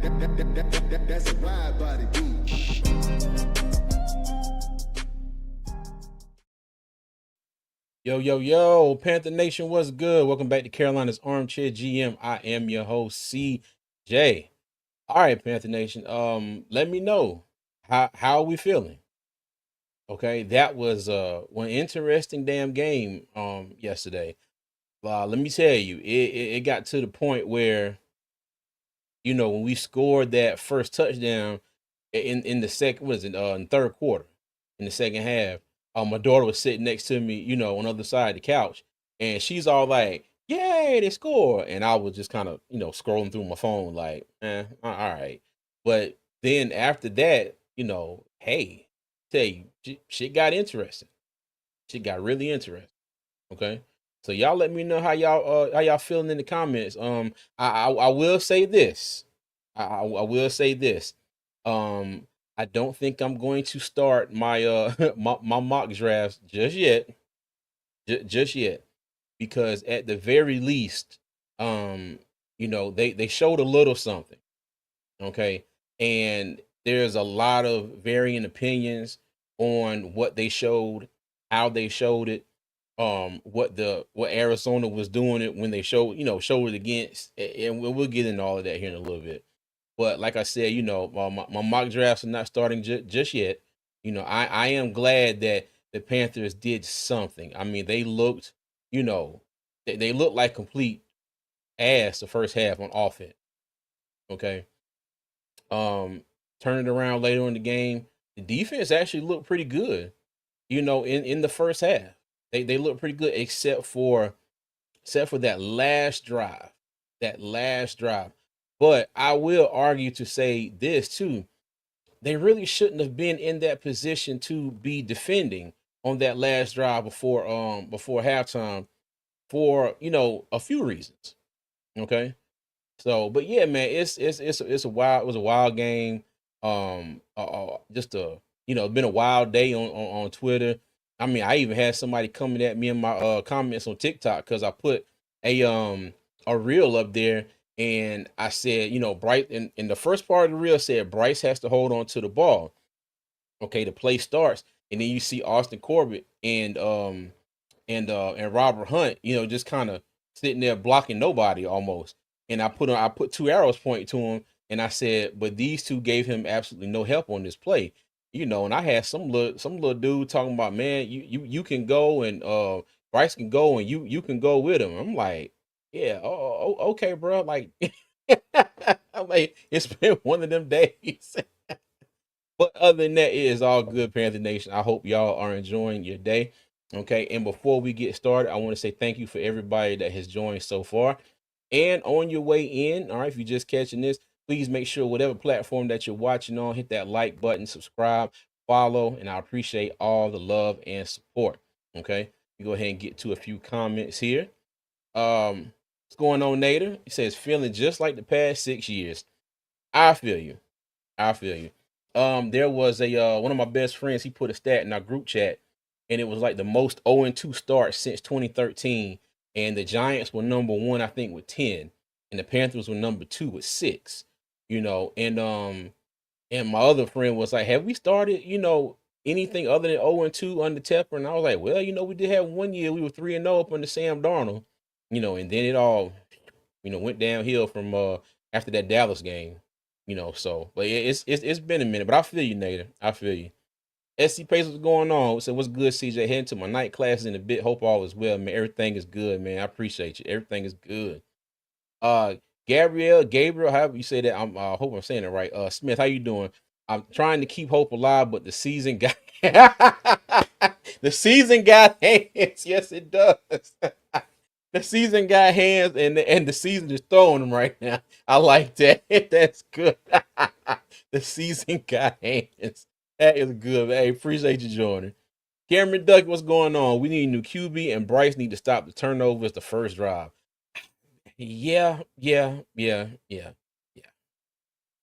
That's a wide body. Yo, yo, yo, Panther Nation, what's good? Welcome back to Carolina's Armchair GM. I am your host, CJ. All right, Panther Nation. Let me know how are we feeling? Okay, that was one interesting damn game yesterday. Let me tell you, it got to the point where when we scored that first touchdown in the second, what is it, in third quarter, in the second half, my daughter was sitting next to me, on the other side of the couch, and she's all like, "Yay, they score!" And I was just kind of, scrolling through my phone, like, all right. But then after that, hey, tell you, shit got interesting. Shit got really interesting. Okay. So y'all let me know how y'all feeling in the comments. I will say this. I will say this. Um I don't think I'm going to start my my mock drafts just yet. Just yet. Because at the very least, um, they showed a little something. Okay. And there's a lot of varying opinions on what they showed, how they showed it, what Arizona was doing it when they showed it against, and we'll get into all of that here in a little bit. But like I said, my mock drafts are not starting just yet. I am glad that the Panthers did something. I mean, they looked, you know, they looked like complete ass the first half on offense. Okay. Um, Turn it around later in the game. The defense actually looked pretty good. In the first half, they looked pretty good, except for that last drive. That last drive. But I will argue to say this too. They really shouldn't have been in that position to be defending on that last drive before halftime for, a few reasons. Okay. So, but yeah, man, it's a wild it was a wild game. Just a been a wild day on Twitter. I mean, I even had somebody coming at me in my comments on TikTok because I put a um a reel up there, and I said, Bryce in the first part of the reel said Bryce has to hold on to the ball. Okay, the play starts, and then you see Austin Corbett and Robert Hunt, just kind of sitting there blocking nobody almost. And I put two arrows pointing to him, and I said, but these two gave him absolutely no help on this play. And I had some little dude talking about, man, you can go, and Bryce can go, and you can go with him. I'm like, yeah, okay, bro. Like, I'm like, it's been one of them days. But other than that, it is all good, Panther Nation. I hope y'all are enjoying your day. Okay. And before we get started, I want to say thank you for everybody that has joined so far. And on your way in, all right, if you're just catching this, please make sure whatever platform that you're watching on, hit that like button, subscribe, follow, and I appreciate all the love and support. Okay. We go ahead and get to a few comments here. What's going on, Nader? He says, feeling just like the past 6 years. I feel you. I feel you. There was a one of my best friends. He put a stat in our group chat, and it was like the most 0-2 starts since 2013. And the Giants were number one, I think, with 10, and the Panthers were number two with 6. And my other friend was like, "Have we started, anything other than 0-2 under Tepper?" And I was like, "Well, we did have one year we were 3-0 up under Sam Darnold, and then it all went downhill from after that Dallas game. So but it's been a minute, but I feel you, Nader. I feel you. SC Pace, what's going on? So what's good, CJ? Heading to my night classes in a bit. Hope all is well, man. Everything is good, man. I appreciate you. Everything is good. Uh Gabriel, however you say that, hope I'm saying it right. Smith, how you doing? I'm trying to keep hope alive, but the season got the season got hands. Yes, it does. The season got hands, and the season is throwing them right now. I like that. That's good. The season got hands. That is good. Hey, appreciate you joining. Cameron Duck, what's going on? We need a new QB, and Bryce need to stop the turnovers the first drive. Yeah, yeah, yeah, yeah, yeah,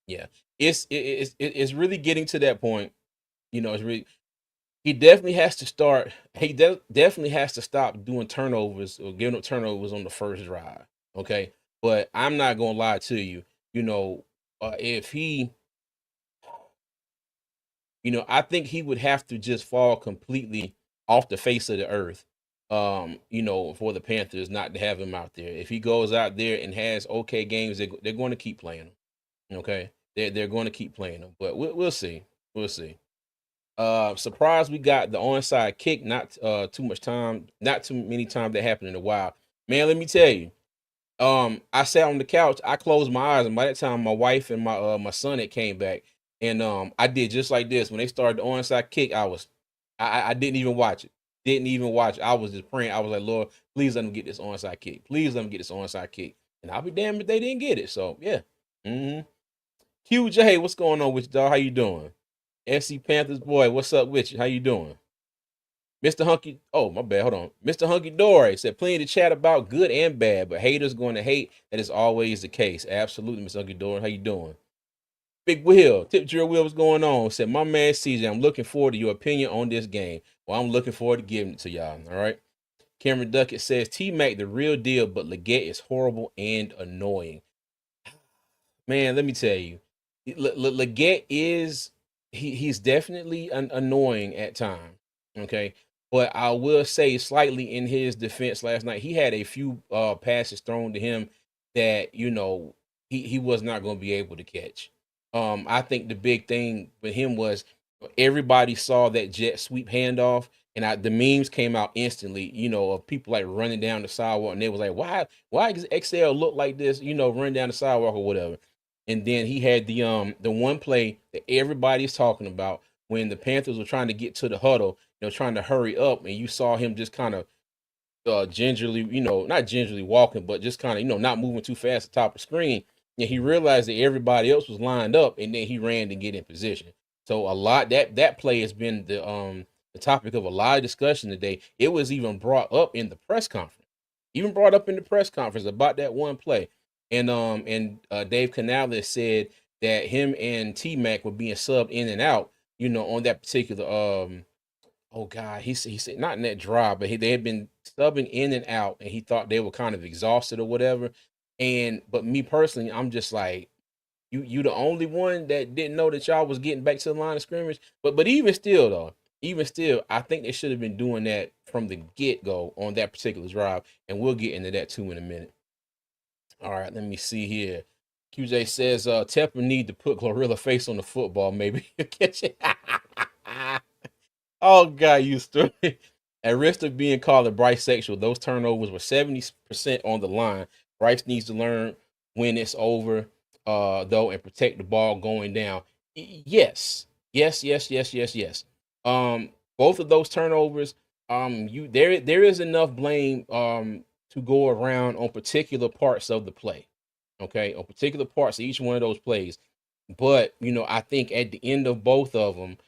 yeah. It's really getting to that point. It's really he definitely has to start. Definitely has to stop doing turnovers or giving up turnovers on the first drive. Okay, but I'm not gonna lie to you. You know, if he, I think he would have to just fall completely off the face of the earth, for the Panthers not to have him out there. If he goes out there and has okay games, they're going to keep playing him. Okay, they're going to keep playing him, but we'll see. We'll see. Surprised we got the onside kick. Not too much time. Not too many times that happened in a while. Man, let me tell you. I sat on the couch. I closed my eyes, and by that time, my wife and my son had came back, and I did just like this when they started the onside kick. I didn't even watch it. Didn't even watch it. I was just praying. I was like, Lord, please let them get this onside kick. Please let them get this onside kick. And I'll be damned if they didn't get it. So yeah. Mm-hmm. QJ, what's going on with you, dog? How you doing? SC Panthers boy, what's up with you? How you doing? Mr. Hunky, oh my bad, hold on. Mr. Hunky Dory said plenty to chat about, good and bad, but haters going to hate. That is always the case. Absolutely, Mr. Hunky Dory. How you doing? Big Will, Tip Drill Will, what's going on? Said my man CJ, I'm looking forward to your opinion on this game. Well, I'm looking forward to giving it to y'all. All right. Cameron Duckett says T Mac the real deal, but Leggett is horrible and annoying. Man, let me tell you, Leggett is he's definitely annoying at times. Okay, but I will say slightly in his defense last night, he had a few passes thrown to him that he was not going to be able to catch. I think the big thing with him was everybody saw that jet sweep handoff, and the memes came out instantly. Of people like running down the sidewalk, and they was like, "Why does XL look like this?" Run down the sidewalk or whatever. And then he had the one play that everybody's talking about when the Panthers were trying to get to the huddle, trying to hurry up, and you saw him just kind of gingerly, not gingerly walking, but just kind of, not moving too fast at the top of the screen. And he realized that everybody else was lined up, and then he ran to get in position. So a lot that play has been the topic of a lot of discussion today. It was even brought up in the press conference, about that one play. And Dave Canales said that him and T Mac were being subbed in and out, on that particular oh God, he said not in that drive, but they had been subbing in and out, and he thought they were kind of exhausted or whatever. But me personally, I'm just like, you the only one that didn't know that y'all was getting back to the line of scrimmage. But even still though, I think they should have been doing that from the get go on that particular drive, and we'll get into that too in a minute. All right, let me see here. QJ says Tepper need to put Glorilla face on the football, maybe catch it. Oh God, you stupid. At risk of being called a Bryce sexual, those turnovers were 70% on the line. Bryce needs to learn when it's over, though, and protect the ball going down. Yes. Yes, yes, yes, yes, yes. Both of those turnovers, there is enough blame to go around on particular parts of the play. Okay, on particular parts of each one of those plays. But I think at the end of both of them,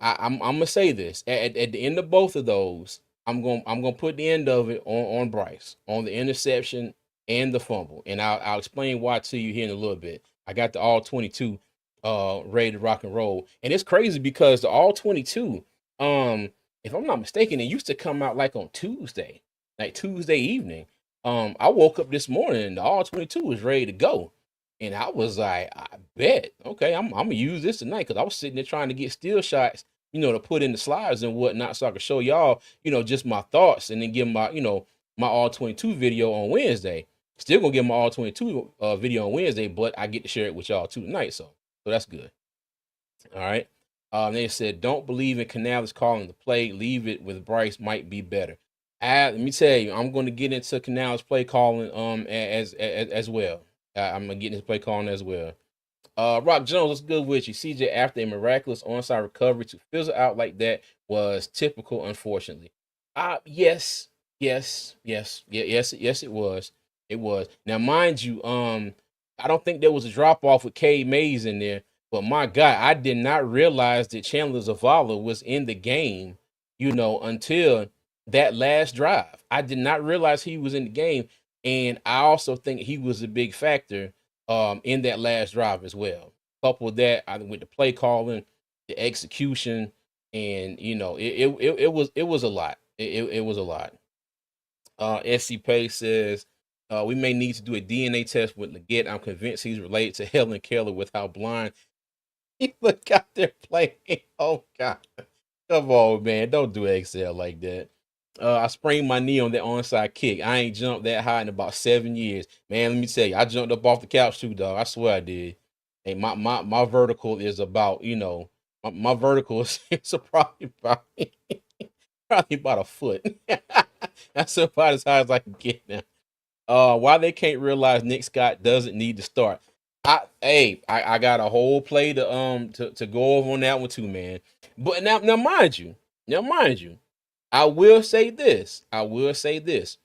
I'm gonna say this at the end of both of those, I'm gonna put the end of it on Bryce on the interception and the fumble, and I'll explain why to you here in a little bit. I got the all 22 ready to rock and roll, and it's crazy because the all 22, if I'm not mistaken, it used to come out like on Tuesday, like Tuesday evening. I woke up this morning and the all 22 was ready to go. And I was like, I bet. Okay, I'm gonna use this tonight because I was sitting there trying to get still shots, to put in the slides and whatnot, so I could show y'all, just my thoughts, and then give my, my all 22 video on Wednesday. Still gonna get my all 22 video on Wednesday, but I get to share it with y'all too tonight, so that's good. All right. They said, don't believe in Canales calling the play. Leave it with Bryce. Might be better. Let me tell you, I'm going to get into Canales play calling as well. I'm gonna get into play calling as well. Rock Jones, what's good with you? CJ, after a miraculous onside recovery to fizzle out like that was typical, unfortunately. Yes, yes, yes, yes, it was. It was. Now, mind you, I don't think there was a drop off with K Mays in there, but my God, I did not realize that Chandler Zavala was in the game, until that last drive. I did not realize he was in the game. And I also think he was a big factor in that last drive as well. Couple with that, I with the play calling, the execution, and it was a lot. It was a lot. SC Pay says We may need to do a DNA test with Leggett. I'm convinced he's related to Helen Keller with how blind he look out there playing. Oh God. Come on, man. Don't do XL like that. I sprained my knee on that onside kick. I ain't jumped that high in about 7 years. Man, let me tell you, I jumped up off the couch too, dog. I swear I did. Hey, my vertical is about, my vertical is it's probably about a foot. That's about as high as I can get now. Why they can't realize Nick Scott doesn't need to start. I got a whole play to go over on that one too, man. But now mind you, I will say this. I will say this.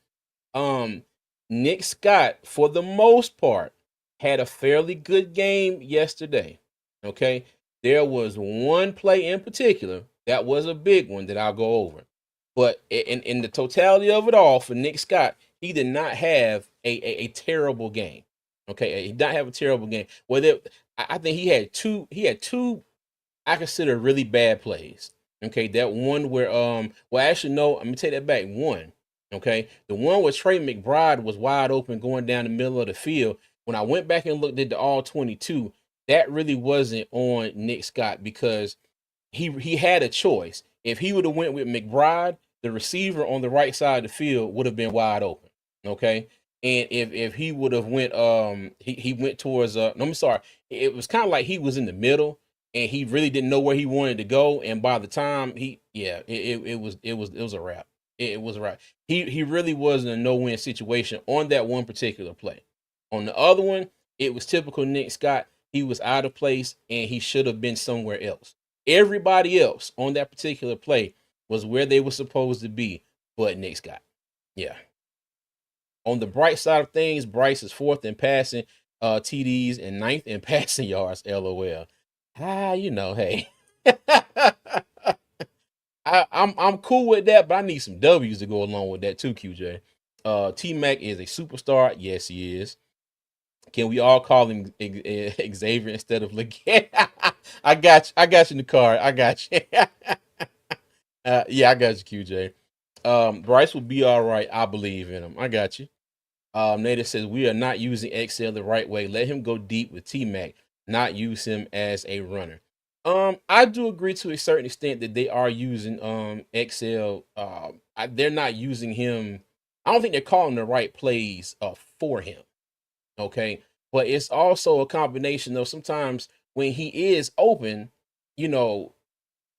Um, Nick Scott, for the most part, had a fairly good game yesterday. Okay. There was one play in particular that was a big one that I'll go over. But in the totality of it all, for Nick Scott, he did not have a terrible game. Okay. He did not have a terrible game. I think he had two I consider really bad plays. Okay, that one where well actually no, let me take that back. One. Okay. The one where Trey McBride was wide open going down the middle of the field. When I went back and looked at the all 22, that really wasn't on Nick Scott because he had a choice. If he would have went with McBride, the receiver on the right side of the field would have been wide open. Okay. And if he would have went he went towards no, I'm sorry, it was kind of like he was in the middle and he really didn't know where he wanted to go. And by the time it was a wrap. It was a wrap. He really was in a no-win situation on that one particular play. On the other one, it was typical Nick Scott. He was out of place and he should have been somewhere else. Everybody else on that particular play was where they were supposed to be, but Nick Scott. Yeah. On the bright side of things, Bryce is fourth in passing TDs and ninth in passing yards. LOL. Hey. I'm cool with that, but I need some W's to go along with that too, QJ. T Mac is a superstar. Yes, he is. Can we all call him Xavier instead of Leggett? I got you. I got you in the car. I got you. Yeah, I got you, QJ. Bryce will be all right. I believe in him. I got you. Native says we are not using XL the right way. Let him go deep with T Mac, not use him as a runner. I do agree to a certain extent that they are using XL. They're not using him. I don't think they're calling the right plays for him. Okay. But it's also a combination of sometimes when he is open, you know,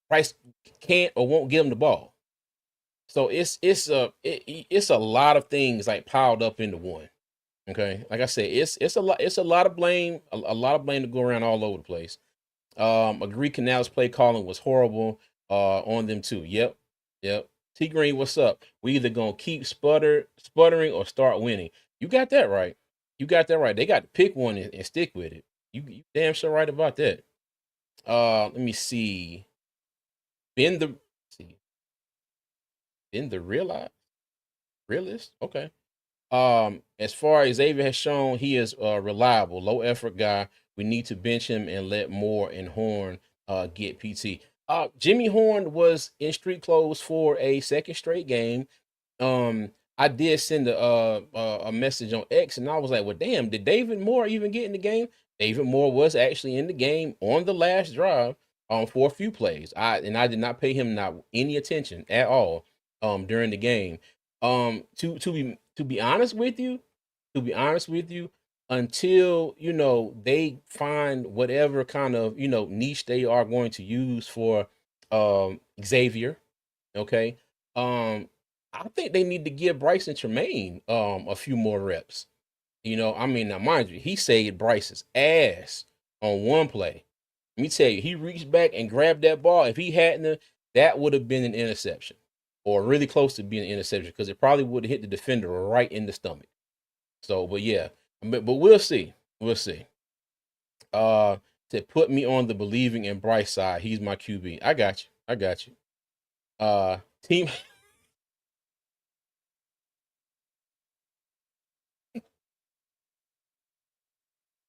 Price can't or won't give him the ball. So it's a lot of things like piled up into one. Okay. Like I said, it's a lot of blame, a lot of blame to go around all over the place. Agree Canals play calling was horrible on them too. Yep. Yep. T Green, what's up? We either gonna keep sputtering or start winning. You got that right. You got that right. They got to pick one and stick with it. You damn sure right about that. Let me see. Ben the see. Ben the realist. Okay. As far as Xavier has shown, he is reliable, low effort guy. We need to bench him and let Moore and Horn get PT. Jimmy Horn was in street clothes for a second straight game. I did send a message on X, and I was like, "Well, damn, did David Moore even get in the game?" David Moore was actually in the game on the last drive, for a few plays. I did not pay him not any attention at all, during the game. To be honest with you, to be honest with you, until they find whatever kind of niche they are going to use for Xavier, okay. I think they need to give Bryson Tremaine a few more reps. I mean, now mind you, he saved Bryce's ass on one play. Let me tell you, he reached back and grabbed that ball. If he hadn't, that would have been an interception, or really close to being an interception, because it probably would have hit the defender right in the stomach. So, but yeah, but we'll see. We'll see. To put me on the believing in Bryce side, he's my QB. I got you. I got you. Team.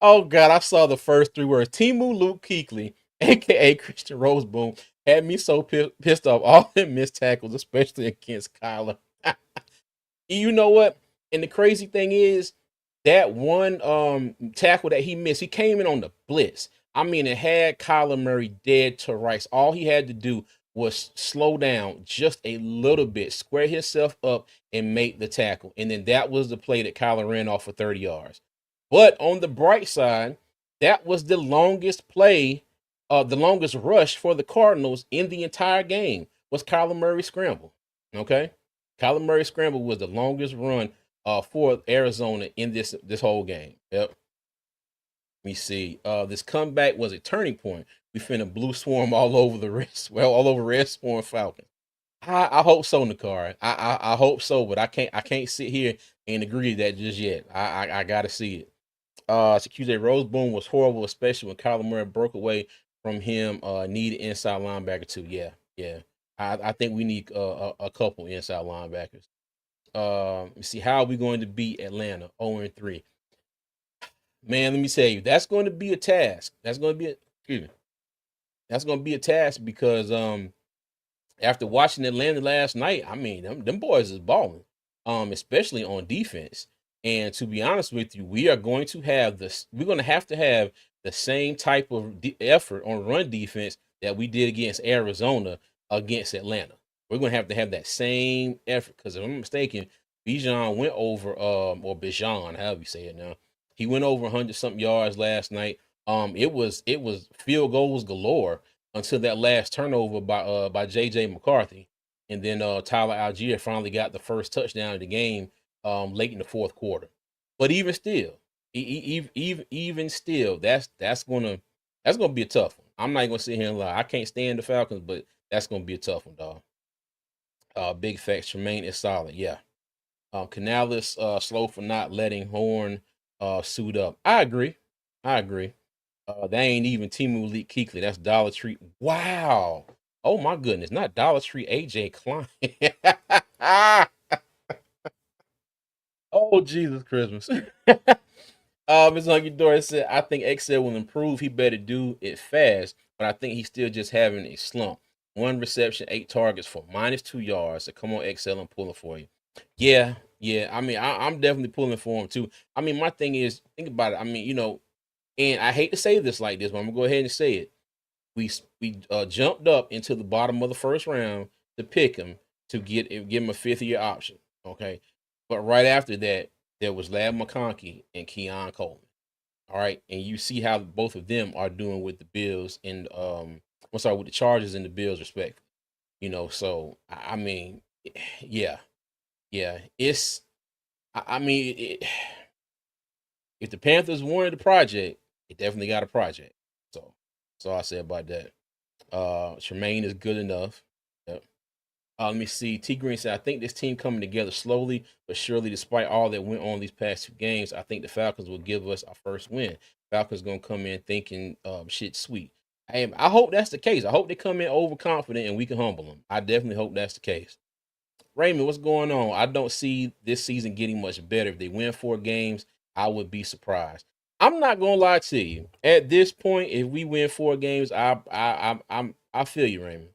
Oh God, I saw the first three words. Timu Luke Kuechly, aka Christian Roseboom, had me so pissed off. All them missed tackles, especially against Kyler. You know what? And the crazy thing is that one tackle that he missed, he came in on the blitz. I mean, it had Kyler Murray dead to rights. All he had to do was slow down just a little bit, square himself up, and make the tackle. And then that was the play that Kyler ran off for 30 yards. But on the bright side, that was the longest play, the longest rush for the Cardinals in the entire game was Kyler Murray scramble. Okay. Kyler Murray scramble was the longest run for Arizona in this whole game. Yep. Let me see. This comeback was a turning point. We finna blue swarm all over the rest. Well, all over red swarm Falcon. I hope so, Nakar. I hope so, but I can't sit here and agree to that just yet. I gotta see it. CQJ Roseboom was horrible, especially when Kyler Murray broke away from him. Needed inside linebacker too. Yeah, yeah. I think we need a couple inside linebackers. Let's see, how are we going to beat Atlanta 0-3? Man, let me tell you, that's going to be a task. That's going to be excuse me. That's going to be a task because after watching Atlanta last night, I mean, them boys is balling, especially on defense. And to be honest with you, we are going to have this. We're going to have the same type of effort on run defense that we did against Arizona against Atlanta. We're going to have that same effort because if I'm not mistaken, Bijan went over or Bijan, however you say it now. He went over 100 something yards last night. It was field goals galore until that last turnover by JJ McCarthy. And then Tyler Algier finally got the first touchdown of the game late in the fourth quarter. But even still, even still, that's gonna be a tough one. I'm not gonna sit here and lie. I can't stand the Falcons, but that's gonna be a tough one, dog. Big facts. Tremaine is solid. Yeah. Canales slow for not letting Horn suit up. I agree. I agree. That ain't even Timu Elite Keekly. That's Dollar Tree. Wow. Oh my goodness. Not Dollar Tree AJ Klein. Oh Jesus Christmas. Ms. Hunky Dory said, I think Excel will improve. He better do it fast, but I think he's still just having a slump. One reception, 8 targets for -2 yards. So come on, Excel, I'm pulling for you. Yeah, yeah. I mean, I'm definitely pulling for him too. I mean, my thing is, think about it. I mean, and I hate to say this like this, but I'm gonna go ahead and say it. We jumped up into the bottom of the first round to pick him to give him a 5th-year option. Okay, but right after that, there was Lab McConkey and Keon Coleman. All right, and you see how both of them are doing with the Bills and I'm sorry, with the Chargers and the Bills, respect. So I mean, yeah, yeah. I mean, if the Panthers wanted a project, it definitely got a project. So that's all I say about that. Tremaine is good enough. Yep. Let me see. T Green said, I think this team coming together slowly but surely, despite all that went on these past 2 games. I think the Falcons will give us our first win. Falcons gonna come in thinking shit sweet. I hope that's the case. I hope they come in overconfident and we can humble them. I definitely hope that's the case. Raymond, what's going on? I don't see this season getting much better. If they win 4 games, I would be surprised. I'm not gonna lie to you. At this point, if we win 4 games, I feel you, Raymond.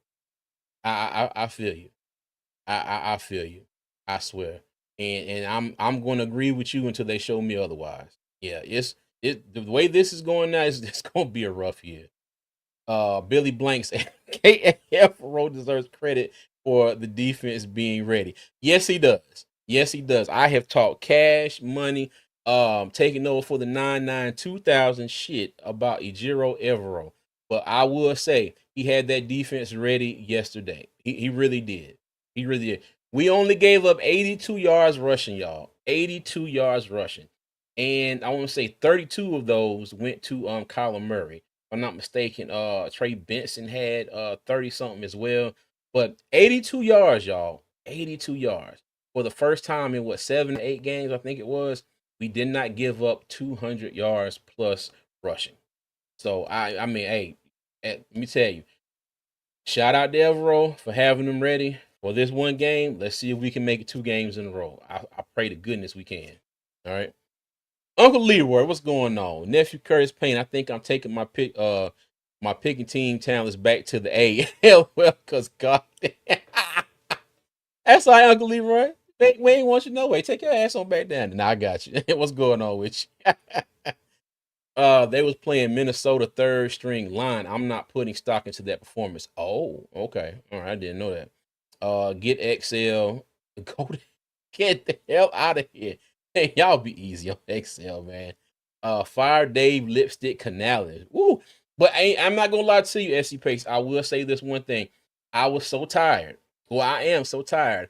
I feel you. I feel you. I swear. And I'm going to agree with you until they show me otherwise. Yeah, the way this is going now is it's going to be a rough year. Billy Blanks KF Rowe deserves credit for the defense being ready. Yes, he does. Yes, he does. I have talked cash money, taking over for the 992,000 shit about Ejiro Evero. But I will say he had that defense ready yesterday. He really did. He really did. We only gave up 82 yards rushing, y'all. 82 yards rushing. And I want to say 32 of those went to Kyler Murray. I'm not mistaken, Trey Benson had 30 something as well. But 82 yards, y'all. 82 yards. For the first time in 7 to 8 games, I think it was, we did not give up 200 yards plus rushing. So I mean, hey, let me tell you, shout out to Evero for having them ready for this one game. Let's see if we can make it 2 games in a row. I pray to goodness we can. All right. Uncle Leroy, what's going on? Nephew Curtis Payne, I think I'm taking my picking team talents back to the A. Hell well, cause God that's all right, Uncle Leroy. We ain't want you no way. Take your ass on back down. Nah, I got you. What's going on with you? They was playing Minnesota third string line. I'm not putting stock into that performance. Oh, okay. All right, I didn't know that. Get XL. Go to, get the hell out of here. Hey, y'all be easy on XL, man. Fire Dave Lipstick Canales. Woo. But I'm not gonna lie to you, SC Pace. I will say this one thing. I was so tired. Well, I am so tired.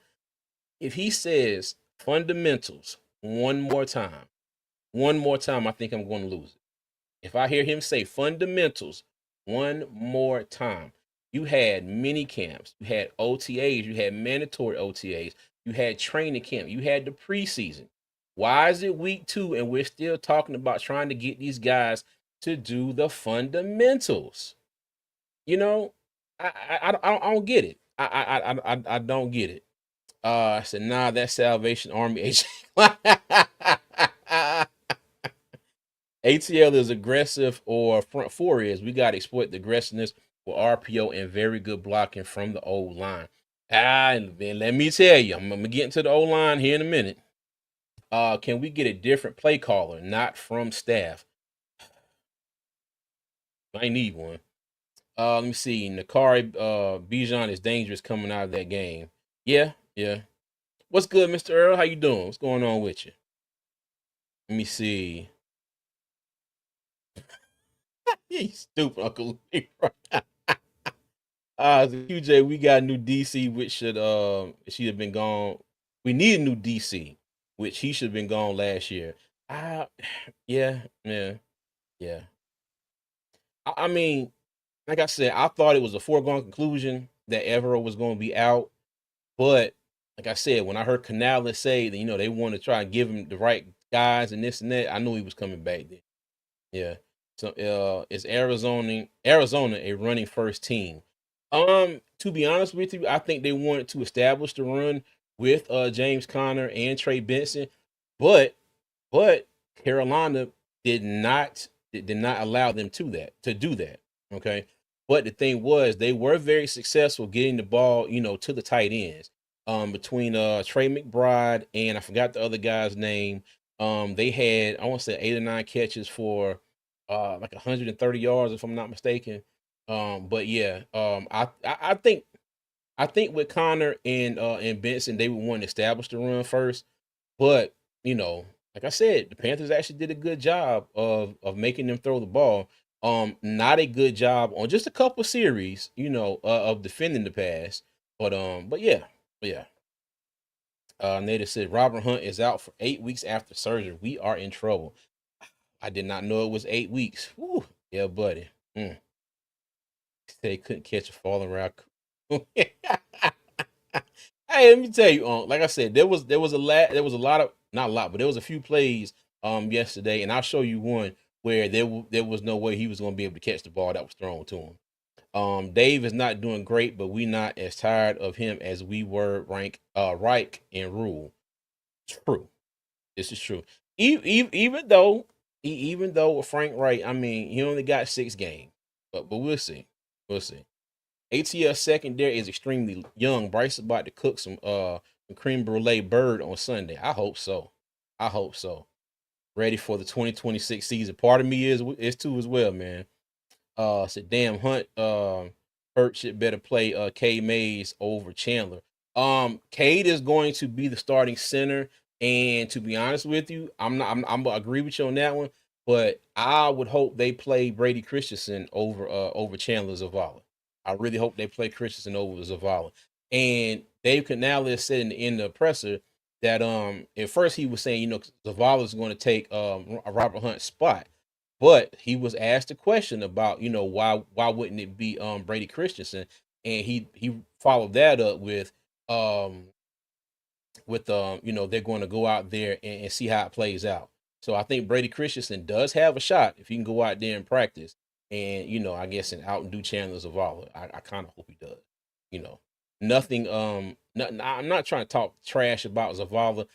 If he says fundamentals one more time, I think I'm going to lose it. If I hear him say fundamentals one more time, you had mini camps, you had OTAs, you had mandatory OTAs, you had training camp, you had the preseason. Why is it week 2 and we're still talking about trying to get these guys to do the fundamentals? You know, I don't get it. I don't get it. I said, nah, that's Salvation Army. ATL is aggressive or front four is. We got to exploit the aggressiveness with RPO and very good blocking from the old line. And then let me tell you, I'm gonna get into the old line here in a minute. Can we get a different play caller, not from staff? I need one. Let me see. Nakari Bijan is dangerous coming out of that game. Yeah, yeah. What's good, Mr. Earl? How you doing? What's going on with you? Let me see. You stupid Uncle Leroy. QJ, we got a new DC, which should have been gone. We need a new DC, which he should have been gone last year. Uh yeah, yeah, yeah. I mean, like I said, I thought it was a foregone conclusion that Evero was going to be out, but like I said, when I heard Canales say that they want to try and give him the right guys and this and that, I knew he was coming back then. Yeah. So is Arizona a running first team? To be honest with you, I think they wanted to establish the run with James Conner and Trey Benson, but but Carolina did not allow them to do that. Okay. But the thing was they were very successful getting the ball, to the tight ends. Between Trey McBride and I forgot the other guy's name. They had I want to say 8 or 9 catches for like 130 yards if I'm not mistaken. But yeah, I think with Connor and Benson, they would want to establish the run first. But like I said, the Panthers actually did a good job of making them throw the ball. Not a good job on just a couple series, of defending the pass. But yeah, but yeah. Native said Robert Hunt is out for 8 weeks after surgery. We are in trouble. I did not know it was 8 weeks. Whew. Yeah, buddy. They couldn't catch a falling rock. Hey, let me tell you, like I said, there was a lot of not a lot, but there was a few plays yesterday, and I'll show you one where there was no way he was going to be able to catch the ball that was thrown to him. Dave is not doing great, but we not as tired of him as we were Reich and Rule. True, this is true. Even though with Frank Wright, I mean, he only got 6 games, but we'll see, we'll see. ATL secondary is extremely young. Bryce is about to cook some cream brulee bird on Sunday. I hope so. I hope so. Ready for the 2026 season. Part of me is too as well, man. Said damn Hunt Hurt should better play K Mays over Chandler. Cade is going to be the starting center. And to be honest with you, I'm gonna agree with you on that one. But I would hope they play Brady Christensen over Chandler Zavala. I really hope they play Christensen over Zavala. And Dave Canales said in the presser that at first he was saying, Zavala is going to take Robert Hunt's spot. But he was asked a question about, why wouldn't it be Brady Christensen? And he followed that up um they're going to go out there and see how it plays out. So I think Brady Christensen does have a shot if he can go out there and practice and I guess and out and do Chandler Zavala. I kind of hope he does. You know, nothing nothing, I'm not trying to talk trash about Zavala,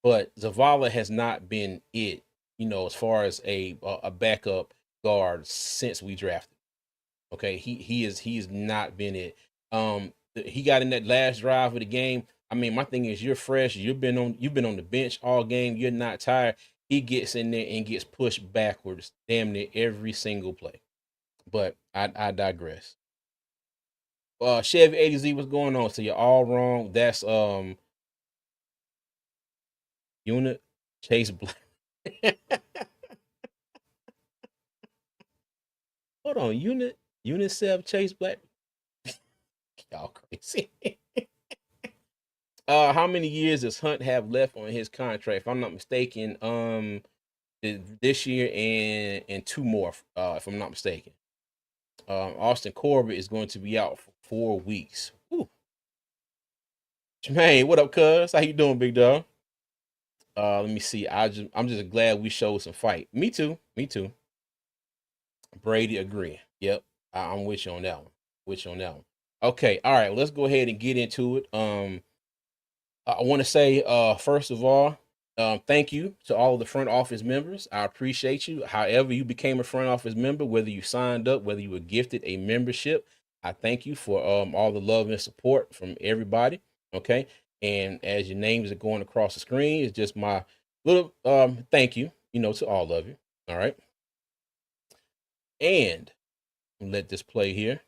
but Zavala has not been it, as far as a backup guard since we drafted. Okay, he has not been it. He got in that last drive of the game. I mean, my thing is you're fresh. You've been on the bench all game. You're not tired. He gets in there and gets pushed backwards damn near every single play. But I digress. Chevy A to Z, what's going on? So you're all wrong. That's unit Chase Black. Hold on, UNICEF Chase Black. Y'all crazy. How many years does Hunt have left on his contract? If I'm not mistaken, this year and two more. If I'm not mistaken. Austin Corbett is going to be out for 4 weeks. Ooh. Jermaine, what up, cuz? How you doing, big dog? Let me see. I'm just glad we showed some fight. Me too. Me too. Brady agree. Yep. I'm with you on that one. With you on that one. Okay. All right. Let's go ahead and get into it. I want to say, first of all, thank you to all of the front office members. I appreciate you. However, you became a front office member, whether you signed up, whether you were gifted a membership, I thank you for all the love and support from everybody. Okay. And as your names are going across the screen, it's just my little thank you, to all of you. All right. And let this play here.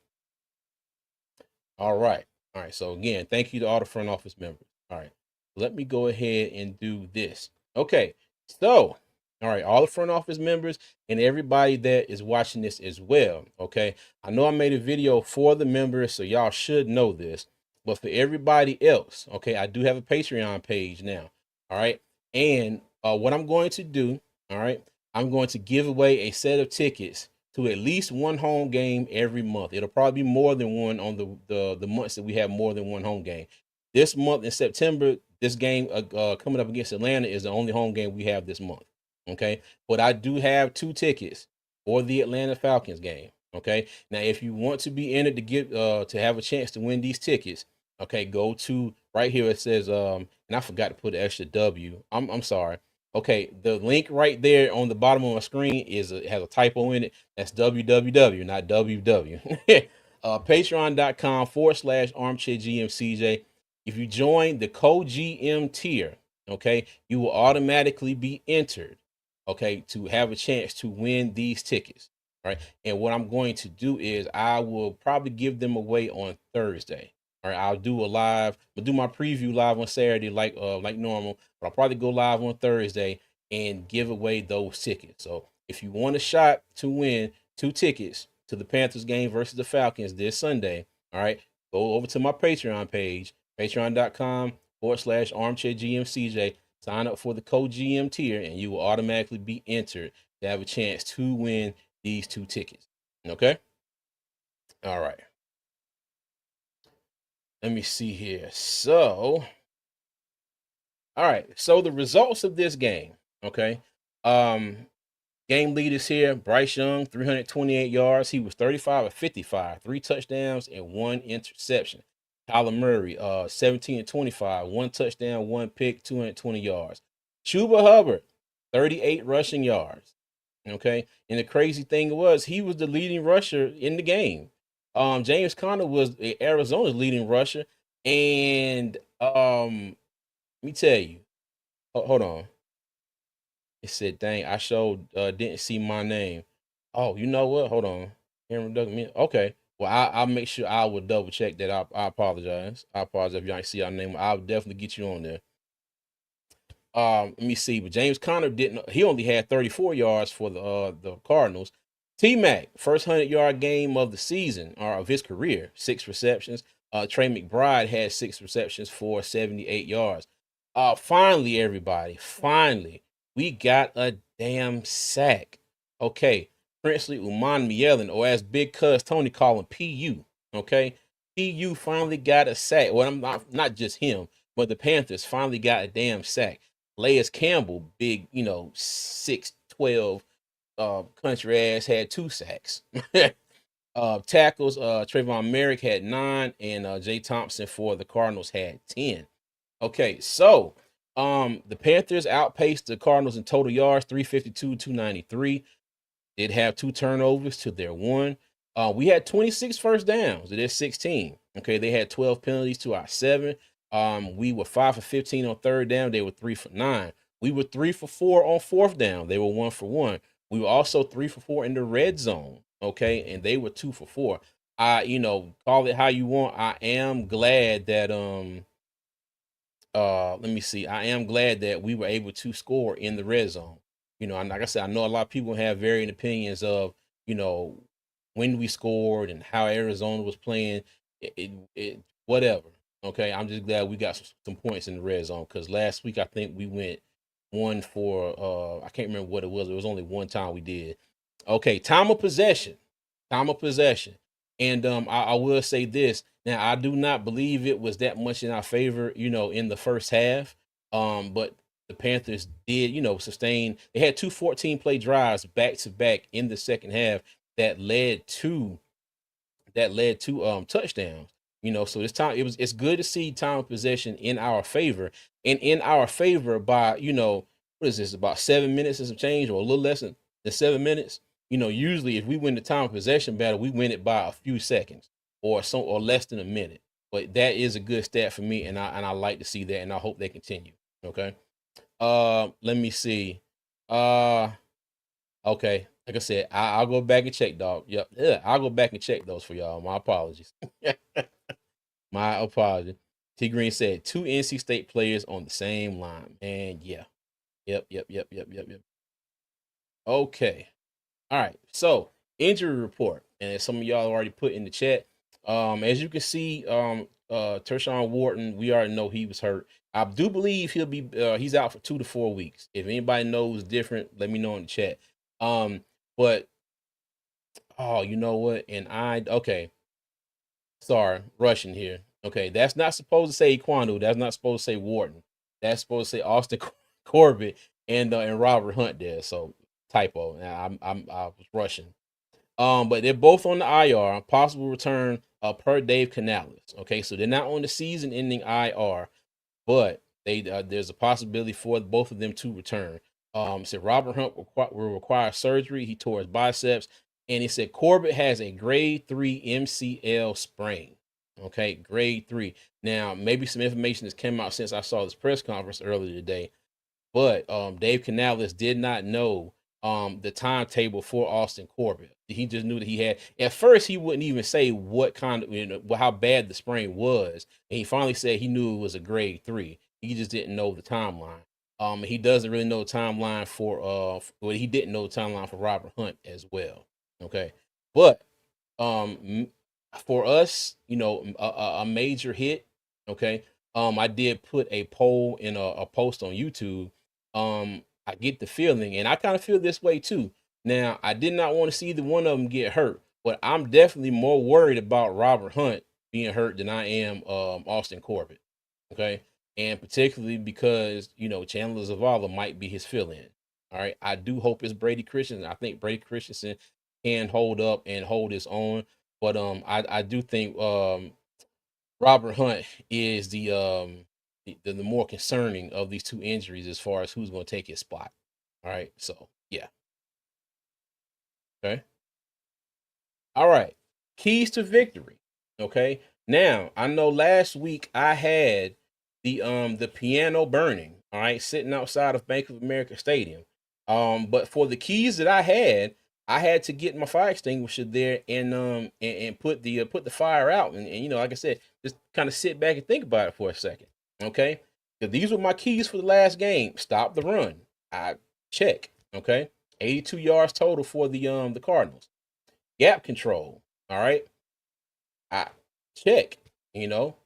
All right. All right. So again, thank you to all the front office members. All right. Let me go ahead and do this. Okay. So, all right, all the front office members and everybody that is watching this as well. Okay. I know I made a video for the members, so y'all should know this. But for everybody else, okay, I do have a Patreon page now. All right. And what I'm going to do, all right, I'm going to give away a set of tickets to at least one home game every month. It'll probably be more than one on the months that we have more than one home game. This month in September, this game coming up against Atlanta is the only home game we have this month. Okay, but I do have 2 tickets for the Atlanta Falcons game. Okay, now if you want to be entered to get to have a chance to win these tickets, okay, go to right here. It says and I forgot to put an extra W. I'm sorry. Okay, the link right there on the bottom of my screen has a typo in it. That's www, not www. Patreon.com/armchair GMCJ. If you join the co-GM tier, okay, you will automatically be entered, okay, to have a chance to win these tickets. Right. And what I'm going to do is I will probably give them away on Thursday. All right, I'll do my preview live on Saturday like normal, but I'll probably go live on Thursday and give away those tickets. So if you want a shot to win 2 tickets to the Panthers game versus the Falcons this Sunday, all right, go over to my Patreon page, patreon.com/armchair GMCJ. Sign up for the co-GM tier, and you will automatically be entered to have a chance to win these 2 tickets. Okay? All right. Let me see here. So, all right. So the results of this game, okay? Game leaders here, Bryce Young, 328 yards. He was 35 of 55, 3 touchdowns and 1 interception. Kyler Murray, 17 and 25, 1 touchdown, 1 pick, 220 yards. Chuba Hubbard, 38 rushing yards. Okay. And the crazy thing was he was the leading rusher in the game. James Conner was Arizona's leading rusher. And let me tell you, hold on. It said, dang, I showed didn't see my name. Oh, you know what? Hold on. Cameron Douglas. Okay. Well, I'll make sure I will double check that. I apologize. I apologize if y'all ain't see our name. I'll definitely get you on there. Let me see. But James Conner didn't. He only had 34 yards for the Cardinals. T Mac, first 100-yard game of the season or of his career, 6 receptions. Trey McBride had 6 receptions for 78 yards. Finally, everybody, finally, we got a damn sack. Okay, Princely Uman Mielen, or as Big Cuz Tony call him, PU. Okay, PU finally got a sack. Well, I'm not just him, but the Panthers finally got a damn sack. Laius Campbell, big, 6'12", country ass, had 2 sacks. Tackles, Trayvon Merrick had 9, and Jay Thompson for the Cardinals had 10. Okay, so the Panthers outpaced the Cardinals in total yards, 352, 293. Did have 2 turnovers to their 1. We had 26 first downs to their 16. Okay, they had 12 penalties to our 7. We were 5 for 15 on third down. They were 3 for 9. We were 3 for 4 on fourth down. They were 1 for 1. We were also 3 for 4 in the red zone. Okay, and they were 2 for 4. Call it how you want. I am glad that let me see. I am glad that we were able to score in the red zone. And like I said, I know a lot of people have varying opinions of, you know, when we scored and how Arizona was playing. Whatever. Okay, I'm just glad we got some points in the red zone because last week I think we went one for I can't remember what it was. It was only one time we did. Okay, time of possession. Time of possession. And I will say this. Now, I do not believe it was that much in our favor, in the first half. But the Panthers did, sustain. They had two 14-play drives back to back in the second half that led to touchdowns. So this time it's good to see time of possession in our favor, and in our favor by what is this, about 7 minutes and some change, or a little less than 7 minutes. Usually if we win the time of possession battle, we win it by a few seconds or less than a minute. But that is a good stat for me, and I like to see that, and I hope they continue. Okay. Let me see. Okay. Like I said, I'll go back and check, dog. Yep. Yeah, I'll go back and check those for y'all. My apologies. My apology. T Green said 2 NC State players on the same line. And yeah. Yep. Okay. All right. So injury report. And as some of y'all already put in the chat. As you can see, Tershawn Wharton, we already know he was hurt. I do believe he's out for 2 to 4 weeks. If anybody knows different, let me know in the chat. But you know what? Okay. Sorry, Russian here. Okay, that's not supposed to say Quando. That's not supposed to say Wharton. That's supposed to say Austin Corbett and Robert Hunt there. So typo. I was Russian. But they're both on the IR. Possible return per Dave Canales. Okay, so they're not on the season-ending IR, but there's a possibility for both of them to return. Said Robert Hunt will require surgery. He tore his biceps, and he said Corbett has a grade 3 MCL sprain. Okay, grade 3. Now, maybe some information has come out since I saw this press conference earlier today, but Dave Canales did not know the timetable for Austin Corbett. He just knew that he had. At first, he wouldn't even say what kind of how bad the sprain was, and he finally said he knew it was a grade 3. He just didn't know the timeline. He doesn't really know the timeline for he didn't know the timeline for Robert Hunt as well. Okay, but for us, a major hit. Okay, I did put a poll in a post on YouTube. I get the feeling, and I kind of feel this way too. Now, I did not want to see either one of them get hurt, but I'm definitely more worried about Robert Hunt being hurt than I am Austin Corbett. Okay, and particularly because Chandler Zavala might be his fill-in. All right, I do hope it's Brady Christensen. I think Brady Christensen can hold up and hold his own, but I do think Robert Hunt is the more concerning of these two injuries as far as who's going to take his spot. All right, so yeah. Okay. All right. Keys to victory. Okay. Now, I know last week I had the piano burning, all right, sitting outside of Bank of America Stadium. But for the keys that I had to get my fire extinguisher there and put the fire out. And like I said, just kind of sit back and think about it for a second. Okay. These were my keys for the last game. Stop the run. I check. Okay. 82 yards total for the Cardinals. Gap control. All right. I check. You know,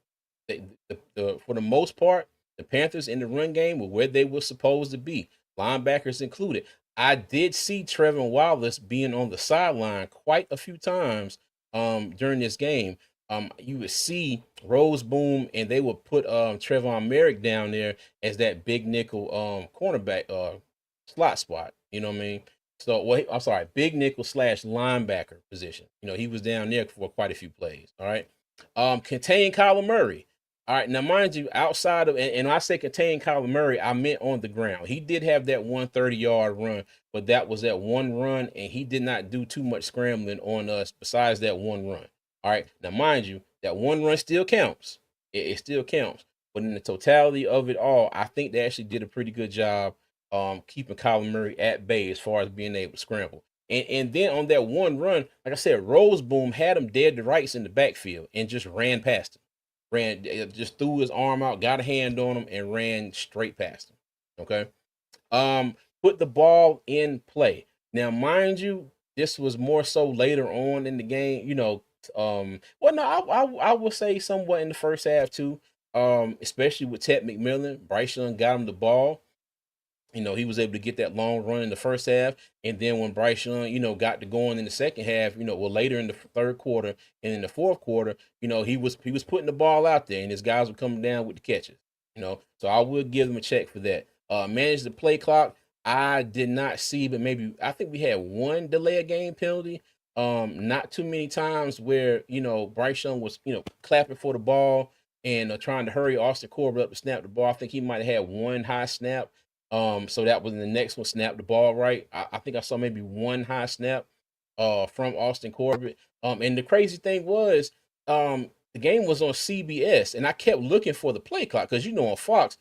for the most part, the Panthers in the run game were where they were supposed to be, linebackers included. I did see Trevin Wallace being on the sideline quite a few times during this game. You would see Rose Boom, and they would put Trevon Merrick down there as that big nickel cornerback slot spot. You know what I mean? So, I'm sorry, big nickel / linebacker position. He was down there for quite a few plays. All right. Contain Kyler Murray. All right, now mind you, outside of and when I say contain Kyler Murray, I meant on the ground. He did have that 130-yard run, but that was that one run, and he did not do too much scrambling on us besides that one run. All right, now mind you, that one run still counts. It still counts. But in the totality of it all, I think they actually did a pretty good job keeping Kyler Murray at bay as far as being able to scramble. And then on that one run, like I said, Roseboom had him dead to rights in the backfield and just ran past him. Just threw his arm out, got a hand on him, and ran straight past him. Okay. Put the ball in play. Now, mind you, this was more so later on in the game. Well, no, I will say somewhat in the first half too. Especially with Ted McMillan, Bryce Young got him the ball. He was able to get that long run in the first half. And then when Bryce Young, got to going in the second half, well, later in the third quarter and in the fourth quarter, he was putting the ball out there and his guys were coming down with the catches. So I would give them a check for that. Manage the play clock. I did not see, but maybe I think we had one delay of game penalty. Not too many times where, Bryce Young was, clapping for the ball and trying to hurry Austin Corbett up to snap the ball. I think he might have had one high snap. So that was the next one, snap the ball right. I think I saw maybe one high snap from Austin Corbett. And the crazy thing was, the game was on CBS, and I kept looking for the play clock because on Fox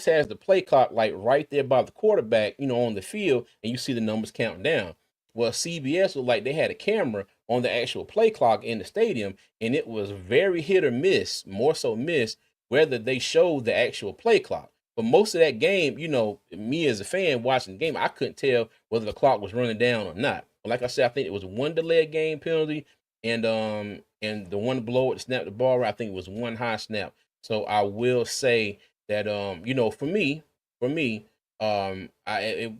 has the play clock like right there by the quarterback, on the field, and you see the numbers counting down. Well, CBS was like they had a camera on the actual play clock in the stadium, and it was very hit or miss, more so miss, whether they showed the actual play clock. But most of that game, me as a fan watching the game, I couldn't tell whether the clock was running down or not. But like I said, I think it was one delayed game penalty, and the one below it to snap the ball, I think it was one high snap. So I will say that for me,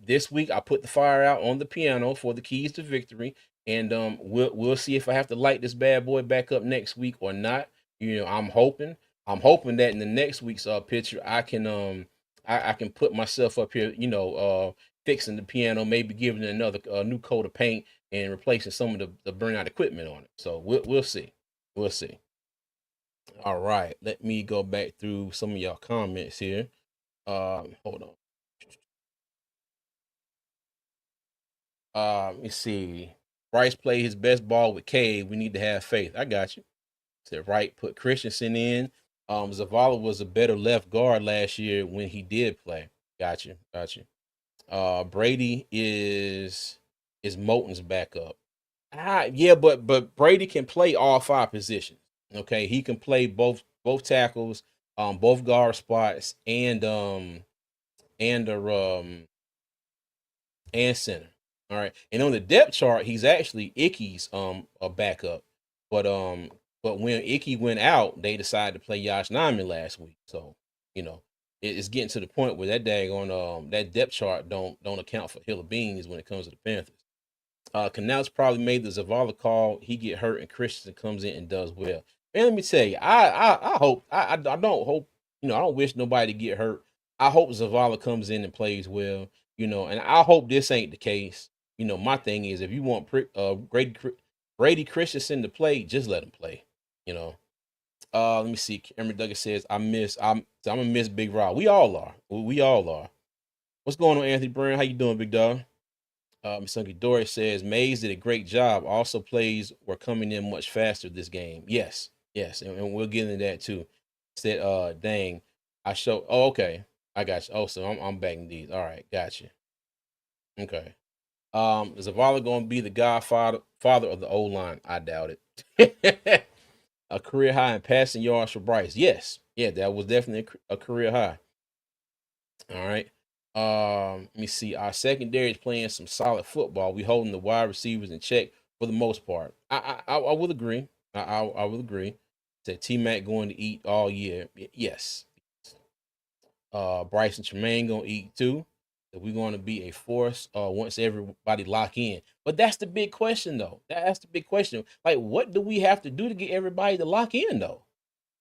this week I put the fire out on the piano for the keys to victory, and we'll see if I have to light this bad boy back up next week or not. I'm hoping that in the next week's picture I can put myself up here, fixing the piano, maybe giving it another new coat of paint and replacing some of the burnout equipment on it. So we'll see. We'll see. All right, let me go back through some of y'all comments here. Hold on. Let me see. Bryce played his best ball with Cade. We need to have faith. I got you. Said right. Put Christensen in. Zavala was a better left guard last year when he did play. Got you. Got you. Brady is Moton's backup. Yeah, but Brady can play all five positions. Okay, he can play both tackles, both guard spots, and the and center. All right, and on the depth chart, he's actually Icky's a backup, but but when Icky went out, they decided to play Yash Nami last week. So it's getting to the point where that daggone that depth chart don't account for hill of beans when it comes to the Panthers. Canals probably made the Zavala call. He get hurt and Christensen comes in and does well. And let me tell you, I hope I don't hope I don't wish nobody to get hurt. I hope Zavala comes in and plays well. And I hope this ain't the case. My thing is if you want Brady Christensen to play, just let him play. You know. Let me see. Cameron Duggan says I'm gonna miss Big Rob. We all are. We all are. What's going on, Anthony Brown? How you doing, big dog? Miss Sunky Doris says Mays did a great job. Also, plays were coming in much faster this game. Yes, yes, and we'll get into that too. Said, dang, I show. Oh, okay, I got you. Oh, so I'm backing these. All right, got you. Okay. Zavala gonna be the father of the O line? I doubt it. A career high in passing yards for Bryce. Yes, yeah, that was definitely a career high. All right. Let me see. Our secondary is playing some solid football. We holding the wide receivers in check for the most part. I will agree. I will agree. Said T Mac going to eat all year. Yes. Bryce and Tremaine gonna eat too. So we're going to be a force once everybody lock in. But that's the big question though. That's the big question. Like, what do we have to do to get everybody to lock in though?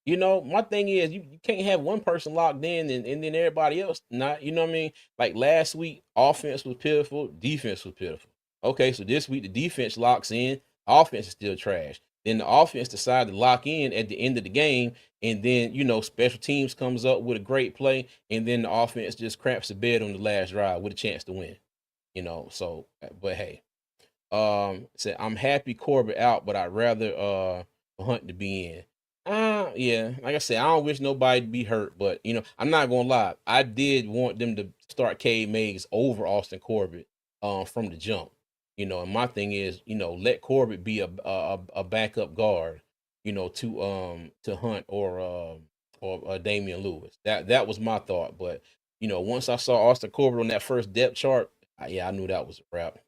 My thing is you can't have one person locked in and then everybody else not, what I mean? Like last week, offense was pitiful, defense was pitiful. Okay, so this week the defense locks in, offense is still trash. Then the offense decided to lock in at the end of the game, and then special teams comes up with a great play, and then the offense just craps the bed on the last drive with a chance to win. So but hey, said I'm happy Corbett out, but I'd rather Hunt to be in. Yeah, like I said, I don't wish nobody to be hurt, but I'm not gonna lie. I did want them to start Cade Mays over Austin Corbett, from the jump. And my thing is, let Corbett be a backup guard, to Hunt or Damian Lewis. That was my thought, but once I saw Austin Corbett on that first depth chart, yeah, I knew that was a wrap.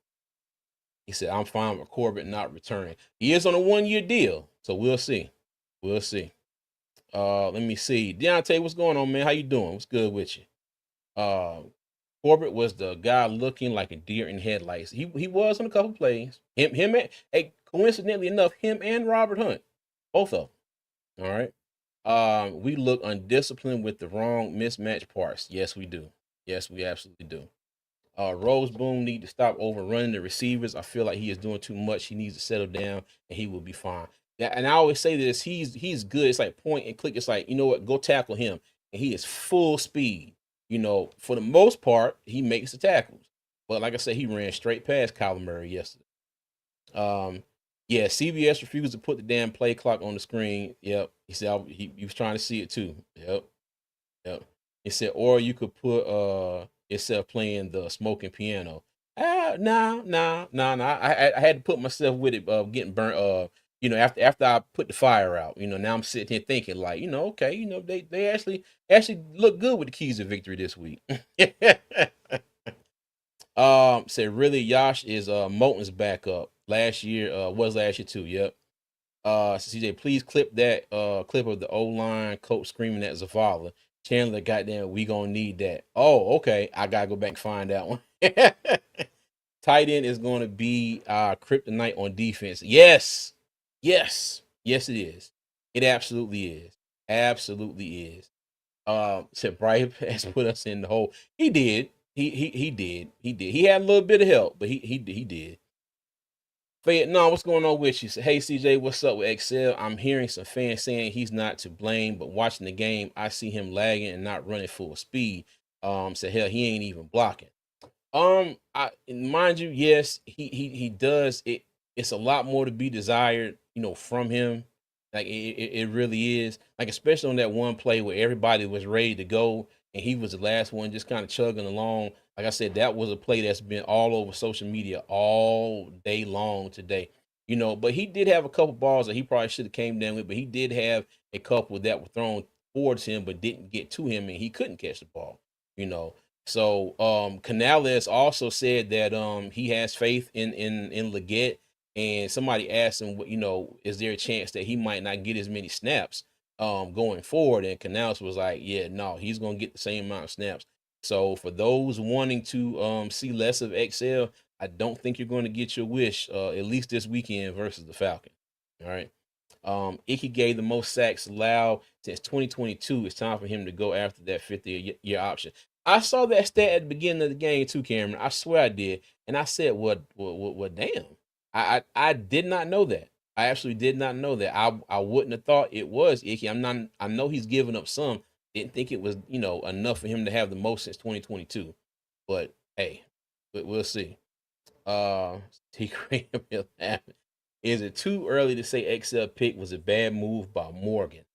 He said, "I'm fine with Corbett not returning. He is on a 1-year deal, so we'll see. We'll see." Let me see. Deontay, what's going on, man? How you doing? What's good with you? Uh, Corbett was the guy looking like a deer in headlights. He was on a couple plays. Him and hey, coincidentally enough, him and Robert Hunt, both of them. All right. We look undisciplined with the wrong mismatched parts. Yes, we do. Yes, we absolutely do. Rose Boom need to stop overrunning the receivers. I feel like he is doing too much. He needs to settle down, and he will be fine. Yeah, and I always say this: he's good. It's like point and click. It's like, you know what? Go tackle him, and he is full speed. For the most part, he makes the tackles. But like I said, he ran straight past Kyler Murray yesterday. Um, yeah, CBS refused to put the damn play clock on the screen. Yep, he said he was trying to see it too. Yep. Yep. It said, or you could put instead of playing the smoking piano. No. I had to put myself with it, getting burnt. After I put the fire out. Now I'm sitting here thinking like, okay, they actually look good with the keys of victory this week. Said really, Yash is Moten's backup. Last year, was last year too. Yep. CJ, please clip that clip of the O line coach screaming at Zavala. Chandler, goddamn, we gonna need that. Oh, okay. I gotta go back and find that one. Tight end is gonna be kryptonite on defense. Yes, yes, it is. It absolutely is. Absolutely is. Said Brian has put us in the hole. He did. He did. He did. He had a little bit of help, but he did. Fayette, no, what's going on with you? Say, hey CJ, what's up with Excel? I'm hearing some fans saying he's not to blame, but watching the game, I see him lagging and not running full speed. So hell, he ain't even blocking. I mind you, yes, he does. It's a lot more to be desired, from him. Like it really is. Like especially on that one play where everybody was ready to go and he was the last one, just kind of chugging along. Like I said, that was a play that's been all over social media all day long today. But he did have a couple balls that he probably should have came down with, but he did have a couple that were thrown towards him but didn't get to him and he couldn't catch the ball. You know, so Canales also said that he has faith in Leggett, and somebody asked him, is there a chance that he might not get as many snaps going forward? And Canales was like, yeah, no, he's gonna get the same amount of snaps. So for those wanting to see less of XL, I don't think you're going to get your wish at least this weekend versus the Falcons. All right. Icky gave the most sacks allowed since 2022. It's time for him to go after that fifth-year option. I saw that stat at the beginning of the game too, Cameron. I swear I did, and I said, "What? Damn! I did not know that. I actually did not know that. I wouldn't have thought it was Icky. I'm not. I know he's given up some. Didn't think it was enough for him to have the most since 2022. But hey, we'll see. T. Graham is it too early to say XL pick was a bad move by Morgan?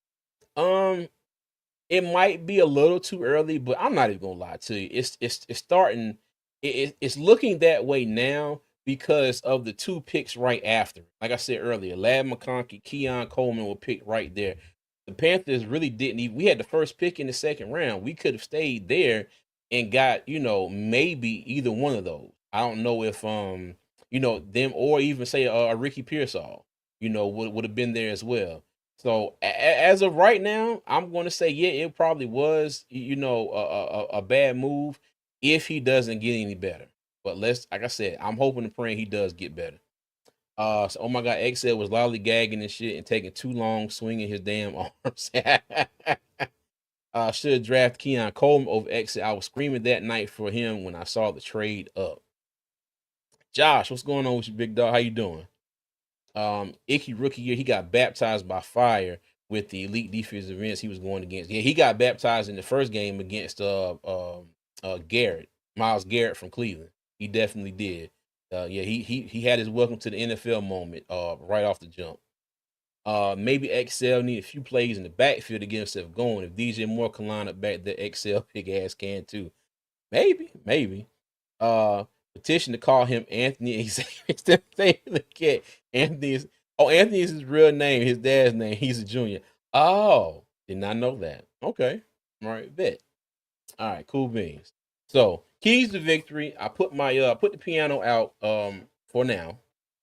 Um, it might be a little too early, but I'm not even gonna lie to you. It's starting. It's looking that way now because of the two picks right after. Like I said earlier, Lad McConkey, Keon Coleman were picked right there. The Panthers really didn't even. We had the first pick in the second round. We could have stayed there and got maybe either one of those. I don't know if them or even say a Ricky Pearsall would have been there as well. So as of right now, I'm going to say yeah, it probably was a bad move if he doesn't get any better. But like I said, I'm hoping and praying he does get better. So, oh my God, XL was lollygagging and shit and taking too long swinging his damn arms. Should have drafted Keon Coleman over XL. I was screaming that night for him when I saw the trade up. Josh, what's going on with you, big dog? How you doing? Icky rookie year, he got baptized by fire with the elite defensive ends he was going against. Yeah, he got baptized in the first game against Garrett, Miles Garrett from Cleveland. He definitely did. Yeah, he had his welcome to the NFL moment right off the jump. Maybe XL need a few plays in the backfield to get himself going. If DJ Moore can line up back there, XL big ass can too. Maybe. Uh, Petition to call him Anthony Xavier. Look at Anthony. Anthony is his real name, his dad's name. He's a junior. Oh, did not know that. Okay, all right, bet. All right, cool beans. So keys to victory. I put my put the piano out for now.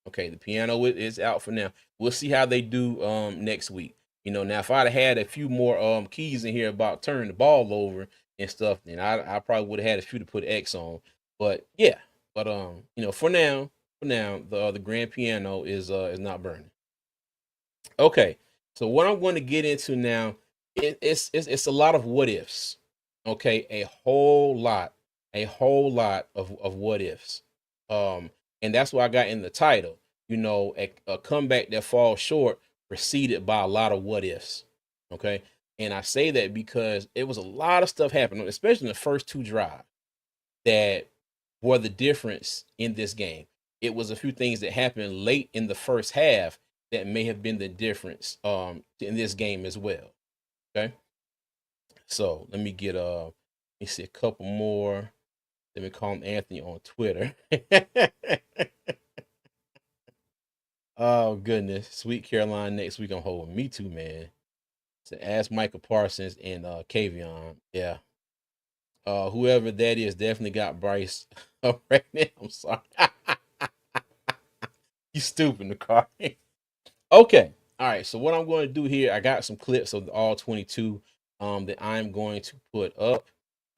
Okay, the piano is out for now. We'll see how they do next week. Now if I'd have had a few more keys in here about turning the ball over and stuff, then I probably would have had a few to put X on. But yeah, but for now, the grand piano is not burning. Okay, so what I'm going to get into now, it's a lot of what ifs. Okay, a whole lot of what ifs. And that's why I got in the title. A comeback that falls short, preceded by a lot of what ifs. Okay, and I say that because it was a lot of stuff happening, especially in the first two drives, that were the difference in this game. It was a few things that happened late in the first half that may have been the difference in this game as well. Okay. So let me get let me see a couple more. Let me call him Anthony on Twitter. Oh goodness. Sweet Caroline next week on hold. Me too, man. So ask Michael Parsons and Kavion. Yeah. Whoever that is definitely got Bryce right now. I'm sorry. You stupid, Nicari. Okay. All right. So what I'm going to do here, I got some clips of all 22 that I'm going to put up.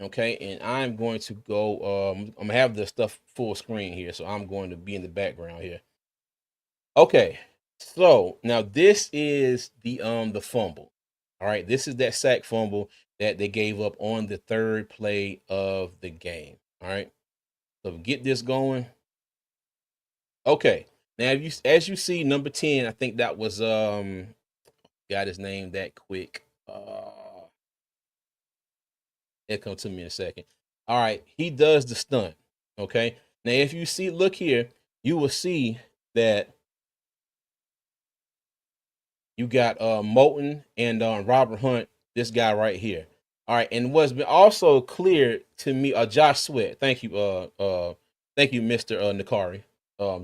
Okay, and I'm going to go. I'm gonna have the stuff full screen here, so I'm going to be in the background here. Okay, so now this is the fumble. All right, this is that sack fumble that they gave up on the third play of the game. All right, so get this going. Okay, now as you see, number 10, I think that was got his name that quick. It'll come to me in a second. All right, he does the stunt. Okay, now if you see, look here, you will see that you got Moulton and Robert Hunt, this guy right here. All right, and what's been also clear to me, Josh Sweat. Thank you, Mr. Nakari.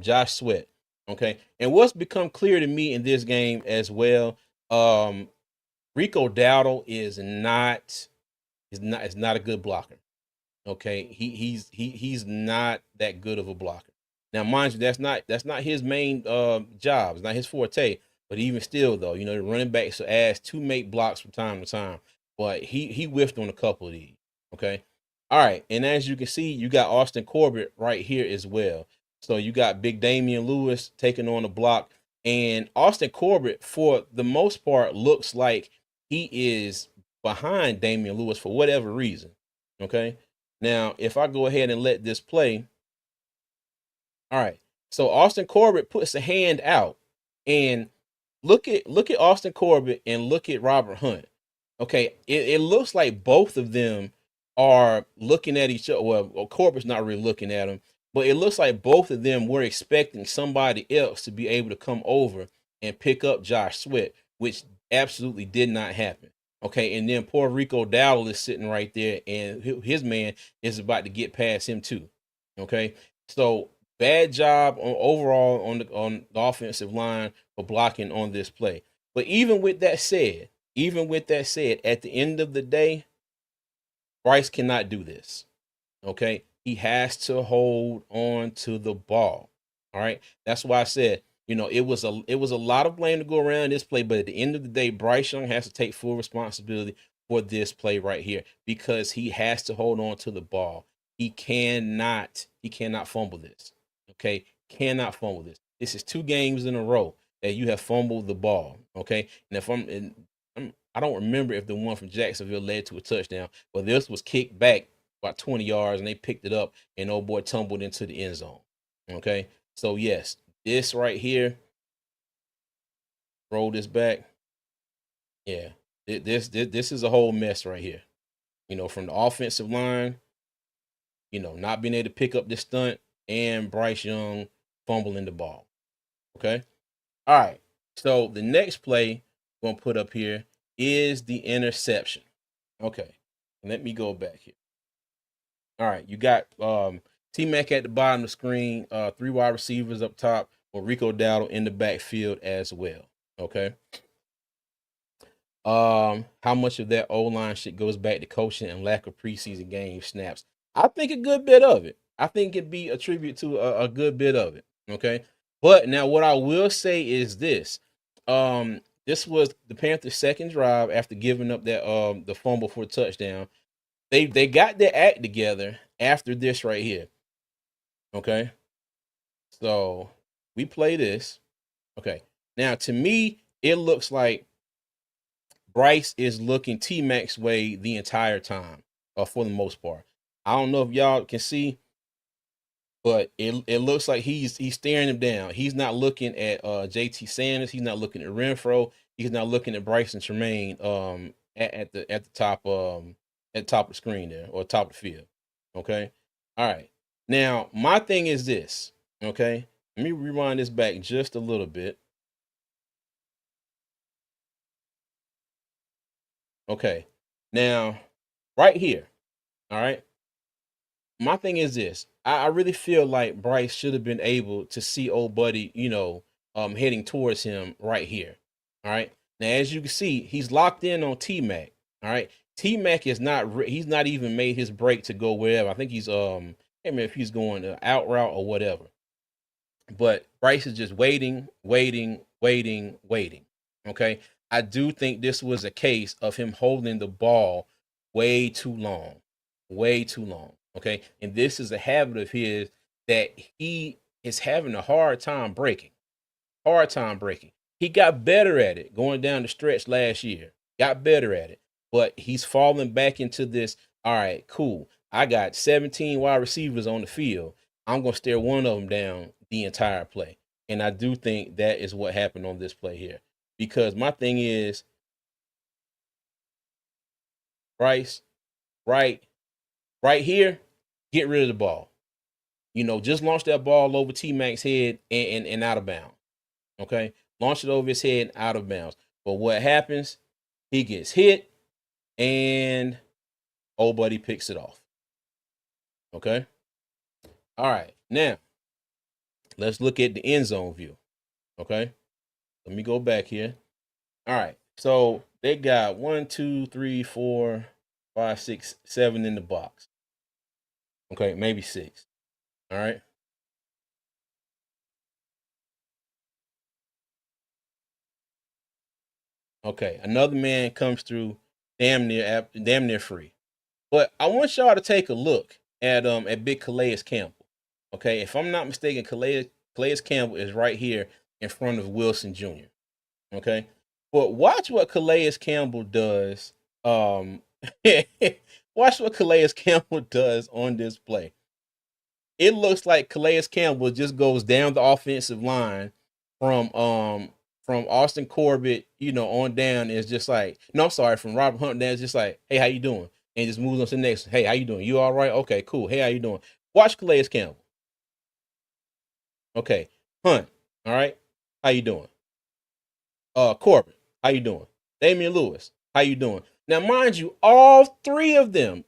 Josh Sweat. Okay, and what's become clear to me in this game as well, Rico Dowdle is not a good blocker. Okay, he's not that good of a blocker. Now, mind you, that's not his main job. It's not his forte. But even still, though, the running backs are asked to make blocks from time to time. But he whiffed on a couple of these. Okay, all right. And as you can see, you got Austin Corbett right here as well. So you got Big Damian Lewis taking on the block, and Austin Corbett, for the most part, looks like he is behind Damian Lewis for whatever reason. Okay. Now, if I go ahead and let this play, all right. So Austin Corbett puts a hand out, and look at Austin Corbett and look at Robert Hunt. Okay, it looks like both of them are looking at each other. Well, Corbett's not really looking at him, but it looks like both of them were expecting somebody else to be able to come over and pick up Josh Sweat, which absolutely did not happen. Okay, and then poor Rico Dowdle is sitting right there, and his man is about to get past him too. Okay, so bad job overall on the offensive line for blocking on this play. But even with that said, at the end of the day, Bryce cannot do this. Okay. He has to hold on to the ball. All right. That's why I said, it was a lot of blame to go around this play, but at the end of the day, Bryce Young has to take full responsibility for this play right here because he has to hold on to the ball. He cannot fumble this. Okay. Cannot fumble this. This is 2 games in a row that you have fumbled the ball. Okay. And I don't remember if the one from Jacksonville led to a touchdown, but this was kicked back about 20 yards and they picked it up and old boy tumbled into the end zone. Okay. So yes, this right here, roll this back. Yeah. This is a whole mess right here. From the offensive line, not being able to pick up this stunt and Bryce Young fumbling the ball. Okay. All right. So the next play we're gonna put up here is the interception. Okay, let me go back here. All right, you got T Mac at the bottom of the screen, 3 wide receivers up top, with Rico Dowdle in the backfield as well. Okay. How much of that O line shit goes back to coaching and lack of preseason game snaps? I think a good bit of it. I think it'd be a tribute to a good bit of it. Okay. But now what I will say is this. This was the Panthers' second drive after giving up that the fumble for a touchdown. They got their act together after this right here. Okay. So we play this. Okay. Now to me, it looks like Bryce is looking T Mac's way the entire time, for the most part. I don't know if y'all can see, but it looks like he's staring him down. He's not looking at JT Sanders. He's not looking at Renfro. He's not looking at Bryson Tremaine at the top of the screen there, or top of the field. Okay. All right. Now my thing is this. Okay. Let me rewind this back just a little bit. Okay. Now, right here. All right. My thing is this. I really feel like Bryce should have been able to see old buddy, heading towards him right here. All right. Now, as you can see, he's locked in on T Mac. All right. T Mac is not. He's not even made his break to go wherever. I think he's I mean, if he's going out route or whatever. But Bryce is just waiting, waiting, waiting, waiting. Okay. I do think this was a case of him holding the ball way too long. Way too long. Okay. And this is a habit of his that he is having a hard time breaking. Hard time breaking. He got better at it going down the stretch last year. Got better at it. But he's falling back into this. All right, cool. I got 17 wide receivers on the field. I'm going to stare one of them down the entire play. And I do think that is what happened on this play here. Because my thing is, Bryce, right, right here, get rid of the ball. Just launch that ball over T Mac's head and out of bounds. Okay. Launch it over his head and out of bounds. But what happens? He gets hit and old buddy picks it off. Okay. All right. Now, let's look at the end zone view. Okay. Let me go back here. All right. So they got 1, 2, 3, 4, 5, 6, 7 in the box. Okay. Maybe 6. All right. Okay. Another man comes through damn near free. But I want y'all to take a look at Big Calais Campbell. Okay, if I'm not mistaken, Calais Campbell is right here in front of Wilson Jr. Okay, but watch what Calais Campbell does. Watch what Calais Campbell does on this play. It looks like Calais Campbell just goes down the offensive line from Austin Corbett, on down. Is just like, no, I'm sorry, from Robert Hunt down. It's just like, hey, how you doing? And just moves on to the next. Hey, how you doing? You all right? Okay, cool. Hey, how you doing? Watch Calais Campbell. Okay, Hunt. All right, how you doing? Corbett, how you doing? Damian Lewis, how you doing? Now, mind you, all three of them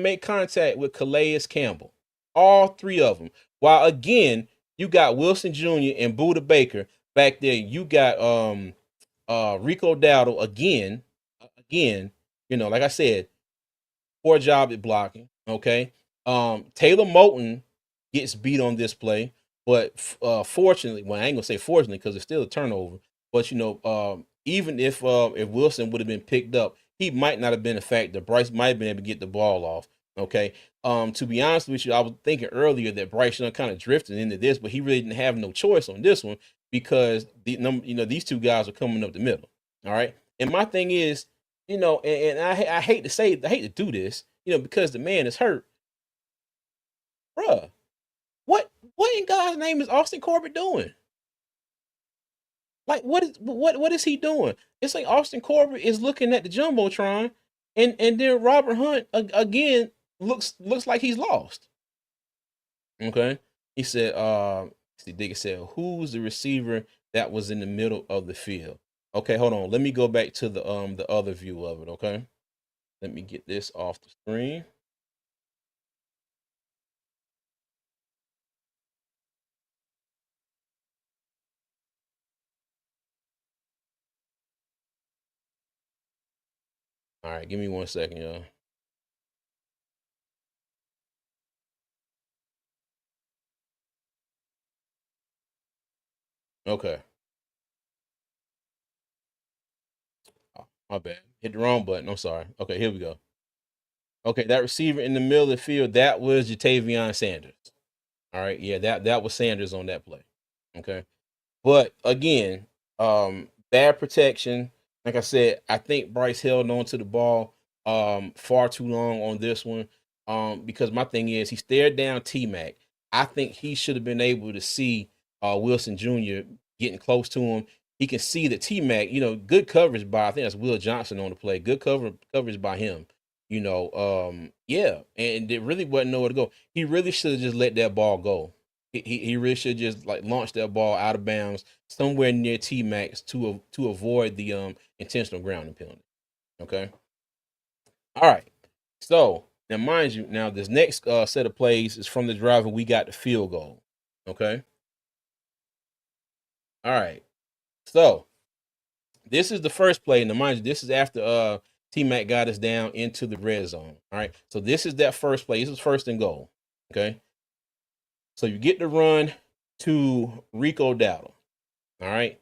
make contact with Calais Campbell. All three of them. While again, you got Wilson Jr. and Buda Baker back there. You got Rico Dowdle again. Like I said, poor job at blocking. Okay. Taylor Moton gets beat on this play, but fortunately, well, I ain't gonna say fortunately because it's still a turnover. But even if Wilson would have been picked up, he might not have been a factor. Bryce might have been able to get the ball off. Okay. To be honest with you, I was thinking earlier that Bryce kind of drifted into this, but he really didn't have no choice on this one because these two guys are coming up the middle. All right. And my thing is, and I hate to do this, because the man is hurt, bruh. What in God's name is Austin Corbett doing? Like, what is he doing? It's like Austin Corbett is looking at the jumbotron, and then Robert Hunt again looks like he's lost. Okay, he said, see, Digger said, who's the receiver that was in the middle of the field. Okay, hold on. Let me go back to the other view of it, okay? Let me get this off the screen. All right, give me 1 second, y'all. Okay. Oh, my bad. Hit the wrong button. I'm sorry. Okay, here we go. Okay, that receiver in the middle of the field, that was Jatavion Sanders. All right, yeah, that was Sanders on that play. Okay. But again, bad protection. Like I said, I think Bryce held on to the ball far too long on this one. Because my thing is he stared down T Mac. I think he should have been able to see Wilson Jr. getting close to him. He can see that T Mac, good coverage by I think that's Will Johnson on the play. Good coverage by him. Yeah, and it really wasn't nowhere to go. He really should have just let that ball go. He really should just like launch that ball out of bounds somewhere near T Max to avoid the intentional grounding penalty. Okay. All right. So now, mind you, now this next set of plays is from the drive and we got the field goal. Okay. All right. So this is the first play. Now, mind you, this is after T Mac got us down into the red zone. All right. So this is that first play. This is first and goal. Okay. So you get the run to Rico Dowdle. All right.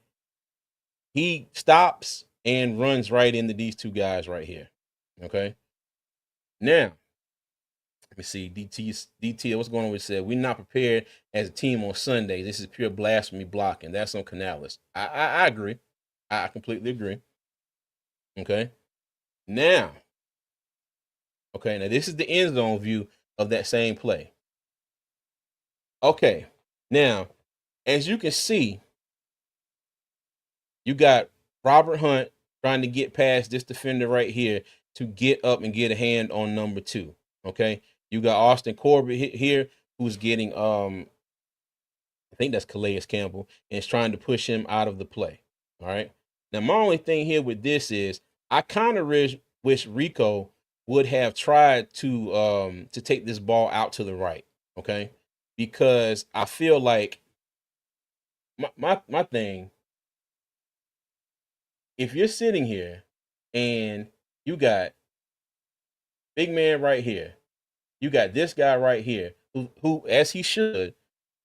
He stops and runs right into these two guys right here. Okay. Now, let me see. DT, what's going on with said? We're not prepared as a team on Sunday. This is pure blasphemy blocking. That's on Canales. I agree. I completely agree. Okay. Now, okay, now this is the end zone view of that same play. Okay. Now, as you can see, you got Robert Hunt trying to get past this defender right here to get up and get a hand on number 2. Okay. You got Austin Corbett here who's getting I think that's Calais Campbell and is trying to push him out of the play. All right. Now my only thing here with this is I kind of wish Rico would have tried to take this ball out to the right. Okay. Because I feel like my thing, if you're sitting here and you got big man right here, you got this guy right here who as he should,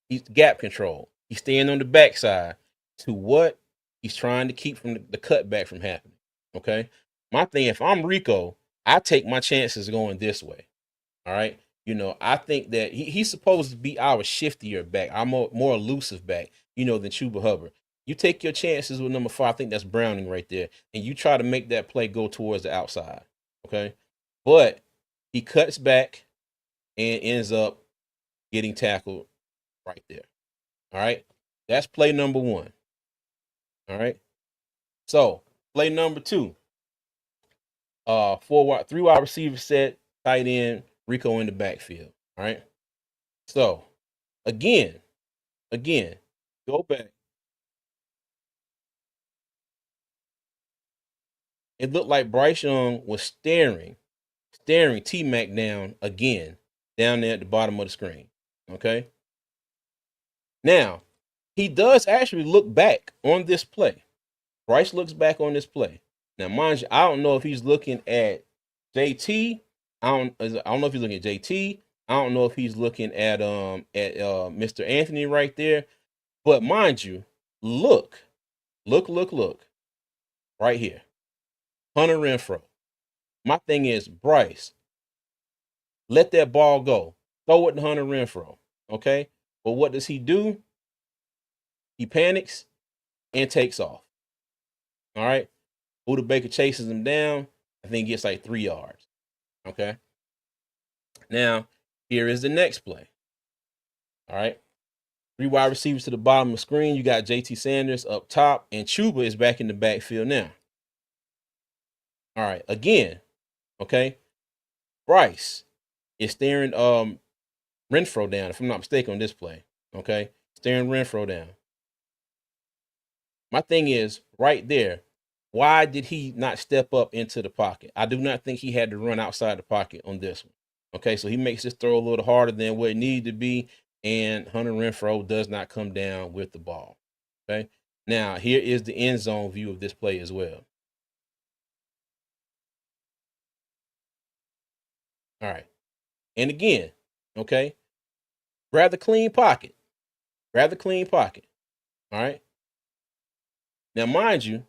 he's gap control. He's staying on the backside to what he's trying to keep from the cutback from happening. Okay. My thing, if I'm Rico, I take my chances going this way. All right. I think that he's supposed to be our shiftier back, our more elusive back, than Chuba Hubbard. You take your chances with number 5. I think that's Browning right there. And you try to make that play go towards the outside. Okay. But he cuts back and ends up getting tackled right there. All right. That's play number 1. All right. So play number 2. 3 wide receiver set, tight end, Rico in the backfield. All right. So again, go back. It looked like Bryce Young was staring T Mac down again, down there at the bottom of the screen. Okay. Now, he does actually look back on this play. Bryce looks back on this play. Now, mind you, I don't know if he's looking at JT. I don't know if he's looking at JT. I don't know if he's looking at Mr. Anthony right there. But mind you, look right here. Hunter Renfro. My thing is, Bryce, let that ball go. Throw it to Hunter Renfro. Okay? But what does he do? He panics and takes off. All right. Buda Baker chases him down. I think he gets like 3 yards. Okay. Now, here is the next play. All right. 3 wide receivers to the bottom of the screen. You got JT Sanders up top, and Chuba is back in the backfield now. All right. Again, okay. Bryce is staring Renfro down, if I'm not mistaken, on this play. Okay. Staring Renfro down. My thing is right there. Why did he not step up into the pocket? I do not think he had to run outside the pocket on this one. Okay, so he makes this throw a little harder than what it needed to be, and Hunter Renfrow does not come down with the ball. Okay, now here is the end zone view of this play as well. All right, and again, okay, rather clean pocket, rather clean pocket. All right, now mind you,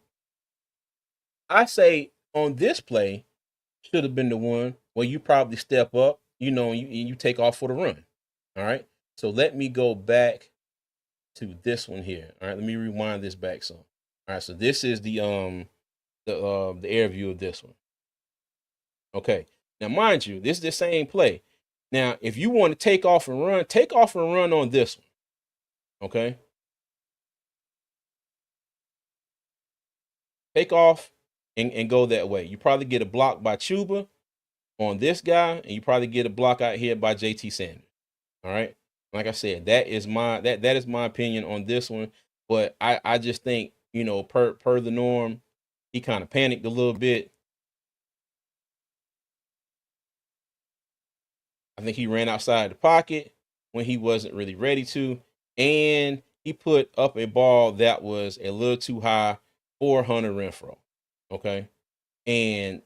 I say on this play should have been the one where you probably step up, and you take off for the run. All right. So let me go back to this one here. All right. Let me rewind this back some. All right. So this is the air view of this one. Okay. Now, mind you, this is the same play. Now, if you want to take off and run, take off and run on this one. Okay. Take off and go that way. You probably get a block by Chuba on this guy, and you probably get a block out here by JT Sanders. All right. Like I said, that is my opinion on this one. But I just think, per the norm, he kind of panicked a little bit. I think he ran outside the pocket when he wasn't really ready to. And he put up a ball that was a little too high for Hunter Renfrow. Okay. And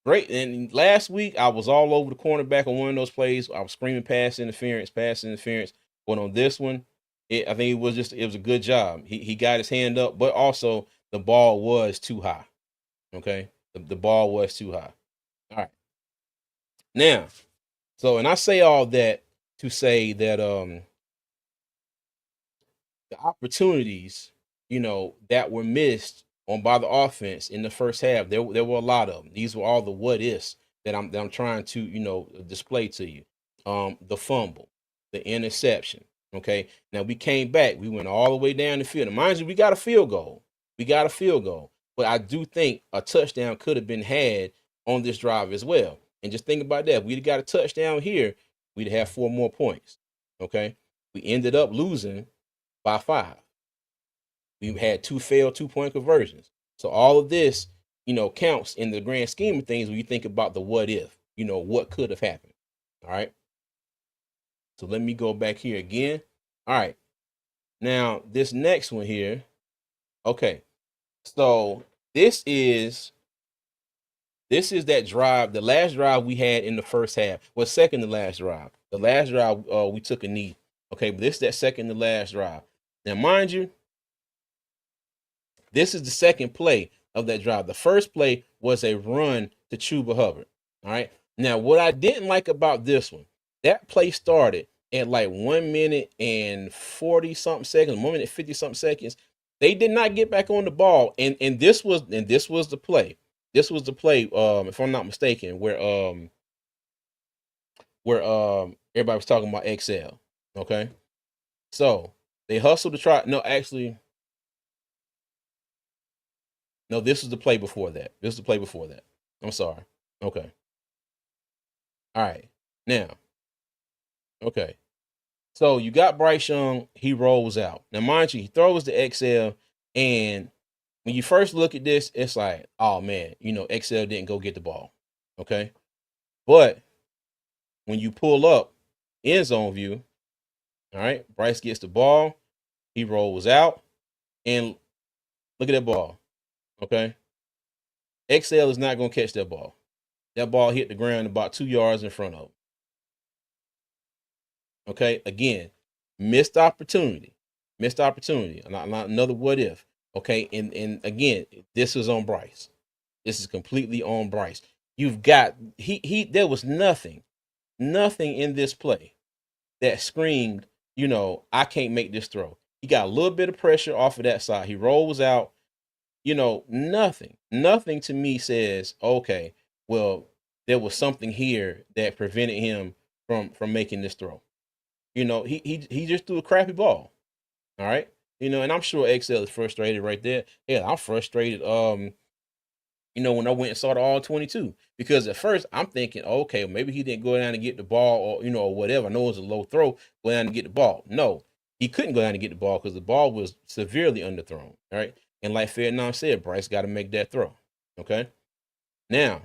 great. And last week, I was all over the cornerback on one of those plays. I was screaming pass interference, pass interference. But on this one, I think it was a good job. He got his hand up, but also the ball was too high. Okay. The ball was too high. All right. Now, and I say all that to say that the opportunities, that were missed on by the offense in the first half, there were a lot of them. These were all the what ifs that I'm trying to, display to you. The fumble, the interception. Okay. Now we came back. We went all the way down the field. And mind you, we got a field goal. We got a field goal. But I do think a touchdown could have been had on this drive as well. And just think about that. If we'd got a touchdown here, we'd have 4 more points. Okay. We ended up losing by 5. We had 2 failed 2-point conversions. So all of this, counts in the grand scheme of things when you think about the what if, what could have happened. All right. So let me go back here again. All right. Now, this next one here. Okay. So this is that drive, the last drive we had in the first half. Well, second to last drive. The last drive, we took a knee. Okay, but this is that second to last drive. Now, mind you, this is the second play of that drive. The first play was a run to Chuba Hubbard. All right. Now, what I didn't like about this one, that play started at like 1 minute and 40 something seconds, 1 minute 50 something seconds. They did not get back on the ball. And this was the play. This was the play, if I'm not mistaken, where everybody was talking about XL. Okay. So they hustled to try. No, actually, no, this was the play before that. This is the play before that. I'm sorry. Okay. All right. Now, okay. So you got Bryce Young, he rolls out. Now, mind you, he throws the XL, and when you first look at this, it's like, oh man, XL didn't go get the ball. Okay. But when you pull up end zone view, all right, Bryce gets the ball, he rolls out, and look at that ball. Okay. XL is not going to catch that ball. That ball hit the ground about 2 yards in front of him. Okay. Again, missed opportunity. Missed opportunity. Not another what if. Okay. And again, this is on Bryce. This is completely on Bryce. You've got there was nothing in this play that screamed, I can't make this throw. He got a little bit of pressure off of that side. He rolls out, nothing to me says, okay, well, there was something here that prevented him from making this throw. He just threw a crappy ball. All right. And I'm sure XL is frustrated right there. Yeah, I'm frustrated. When I went and saw the all 22, because at first I'm thinking, okay, maybe he didn't go down and get the ball, or whatever. I know it was a low throw, go down and get the ball. No, he couldn't go down and get the ball because the ball was severely underthrown. All right. And like Vietnam said, Bryce got to make that throw. Okay. Now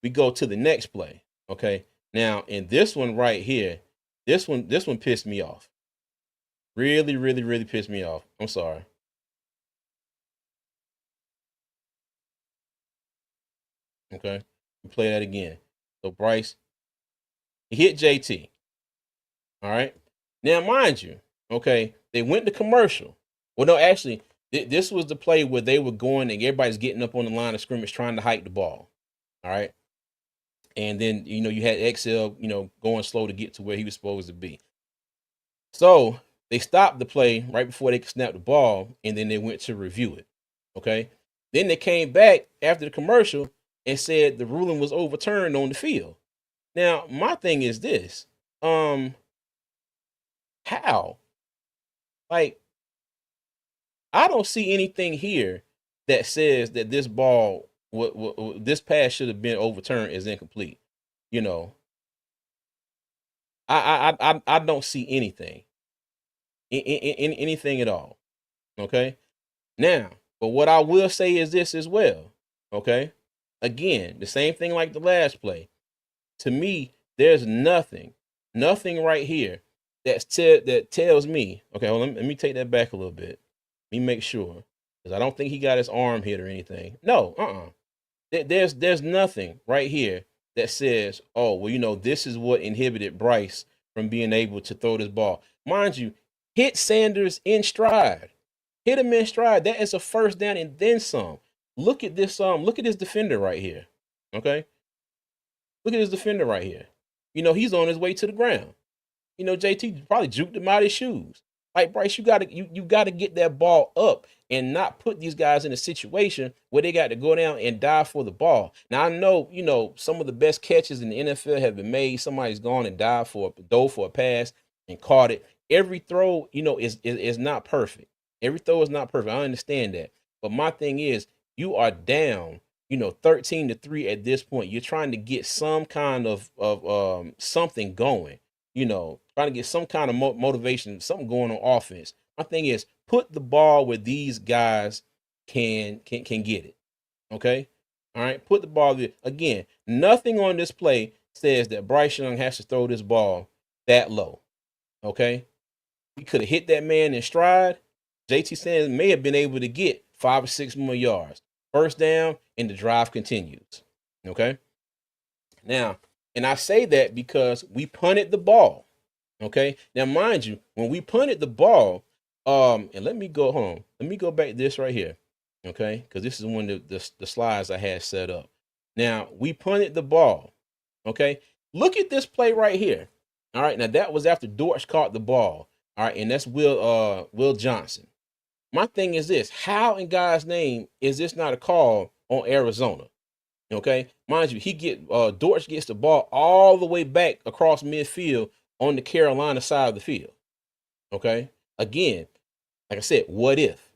we go to the next play. Okay. Now in this one right here, this one pissed me off. Really, really, really pissed me off. I'm sorry. Okay. We play that again. So Bryce, he hit JT. All right. Now, mind you, okay, they went to commercial. Well, no, actually, this was the play where they were going and everybody's getting up on the line of scrimmage trying to hike the ball. All right. And then, you had XL, going slow to get to where he was supposed to be. So they stopped the play right before they could snap the ball, and then they went to review it. Okay. Then they came back after the commercial and said the ruling was overturned on the field. Now, my thing is this. How? Like, I don't see anything here that says that this ball, this pass should have been overturned is incomplete. You know, I don't see anything, anything at all. Okay. Now, but what I will say is this as well. Okay. Again, the same thing like the last play. To me, there's nothing right here that tells me. Okay, hold on, let me take that back a little bit. Let me make sure, because I don't think he got his arm hit or anything. No, there's nothing right here that says, oh, well, this is what inhibited Bryce from being able to throw this ball. Mind you, hit Sanders in stride. Hit him in stride. That is a first down and then some. Look at this. Look at this defender right here. Okay. Look at this defender right here. He's on his way to the ground. JT probably juked him out his shoes. Like, Bryce, you gotta get that ball up and not put these guys in a situation where they got to go down and dive for the ball. Now I know, some of the best catches in the NFL have been made. Somebody's gone and dove for a pass and caught it. Every throw, is not perfect. Every throw is not perfect. I understand that. But my thing is, you are down 13-3 at this point. You're trying to get some kind of something going, trying to get some kind of motivation, something going on offense. My thing is, put the ball where these guys can get it. Okay? All right, put the ball there. Again, nothing on this play says that Bryce Young has to throw this ball that low. Okay? We could have hit that man in stride. JT Sanders may have been able to get 5 or 6 more yards. First down, and the drive continues. Okay. Now, and I say that because we punted the ball. Okay. Now, mind you, when we punted the ball, and let me go home. Let me go back to this right here. Okay. Because this is one of the slides I had set up. Now, we punted the ball. Okay. Look at this play right here. All right. Now, that was after Dortch caught the ball. All right. And that's Will Johnson. My thing is this: how in God's name is this not a call on Arizona? Okay, mind you, Dortch gets the ball all the way back across midfield on the Carolina side of the field. Okay, again, like I said, what if?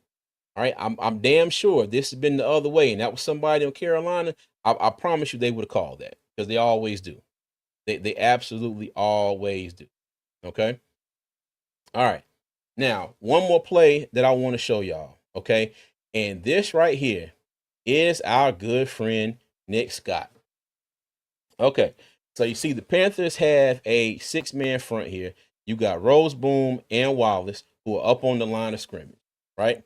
All right, I'm damn sure this has been the other way, and that was somebody in Carolina. I promise you, they would have called that, because they always do. They absolutely always do. Okay. All right. Now, one more play that I want to show y'all, okay? And this right here is our good friend Nick Scott. Okay, so you see the Panthers have a 6-man front here. You got Rose, Boom, and Wallace, who are up on the line of scrimmage, right?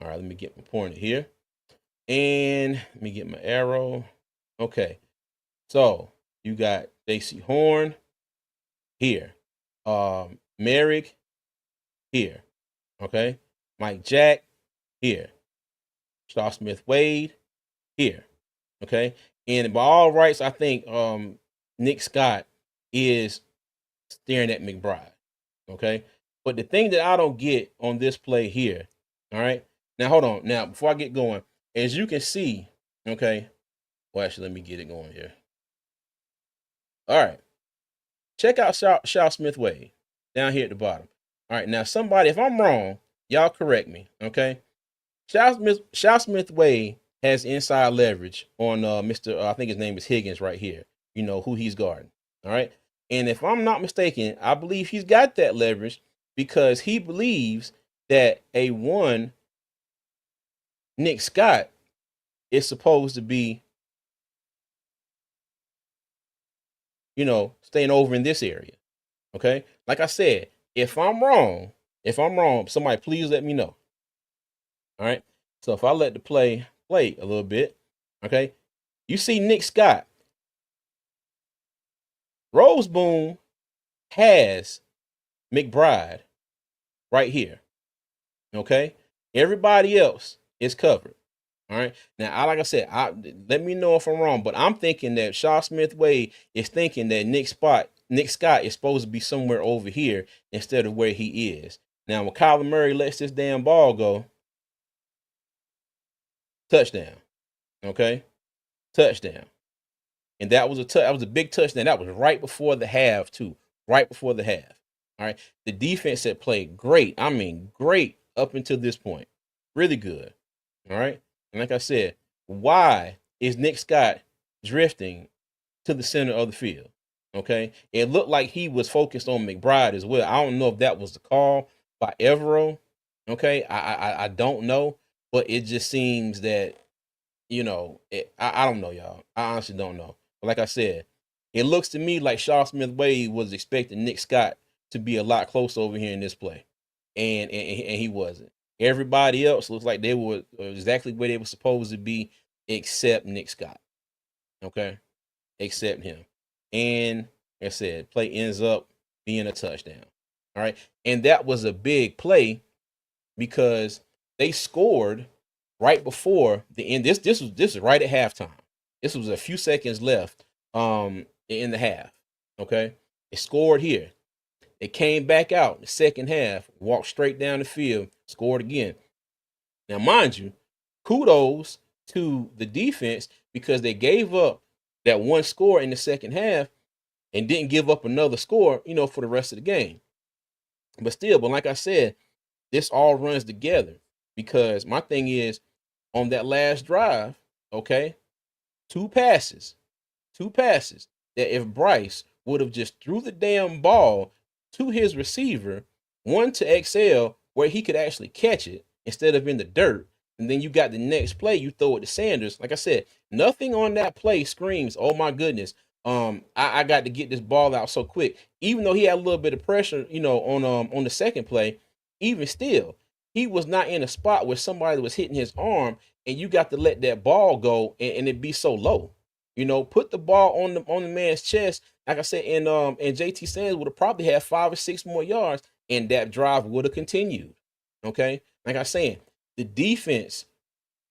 All right, let me get my pointer here. And let me get my arrow. Okay, so you got J.C. Horn here. Merrick here. Okay. Mike Jack here. Shaw Smith Wade here. Okay. And by all rights, I think Nick Scott is staring at McBride. Okay. But the thing that I don't get on this play here, all right. Now hold on. Now, before I get going, as you can see, okay. Well, actually, let me get it going here. All right. Check out Shaw Smith Wade down here at the bottom. All right. Now, somebody, if I'm wrong, y'all correct me. Okay. Shaw Smith Wade has inside leverage on Mr. I think his name is Higgins right here. You know who he's guarding. All right. And if I'm not mistaken, I believe he's got that leverage because he believes that a one Nick Scott is supposed to be, staying over in this area. Okay. Like I said, if I'm wrong, somebody please let me know. All right. So if I let the play a little bit, okay, you see Nick Scott, Rose Boom has McBride right here. Okay. Everybody else is covered. All right. Now, like I said, let me know if I'm wrong, but I'm thinking that Shaw Smith Wade is thinking that Nick Scott is supposed to be somewhere over here instead of where he is. Now, when Kyler Murray lets this damn ball go, touchdown. Okay, touchdown, and that was a big touchdown. That was right before the half too. Right before the half. All right. The defense had played great. I mean, great up until this point. Really good. All right. And like I said, why is Nick Scott drifting to the center of the field? Okay. It looked like he was focused on McBride as well. I don't know if that was the call by Evero. Okay. I don't know, but it just seems that, I don't know, y'all. I honestly don't know. But like I said, it looks to me like Shaw Smith Wade was expecting Nick Scott to be a lot closer over here in this play. And he wasn't. Everybody else looks like they were exactly where they were supposed to be, except Nick Scott. Okay, except him. And like I said, play ends up being a touchdown. All right, and that was a big play because they scored right before the end. This was right at halftime. This was a few seconds left in the half. Okay, they scored here. They came back out in the second half, walked straight down the field, scored again. Now, mind you, kudos to the defense because they gave up that one score in the second half and didn't give up another score, for the rest of the game. But still, like I said, this all runs together because my thing is on that last drive, okay, two passes that if Bryce would have just threw the damn ball to his receiver, one to XL where he could actually catch it instead of in the dirt. And then you got the next play, you throw it to Sanders. Like I said, nothing on that play screams, oh my goodness, I got to get this ball out so quick. Even though he had a little bit of pressure, on the second play, even still, he was not in a spot where somebody was hitting his arm, and you got to let that ball go and it be so low. Put the ball on the man's chest. Like I said, and JT Sanders would have probably had 5 or 6 more yards, and that drive would have continued. Okay, like I said, the defense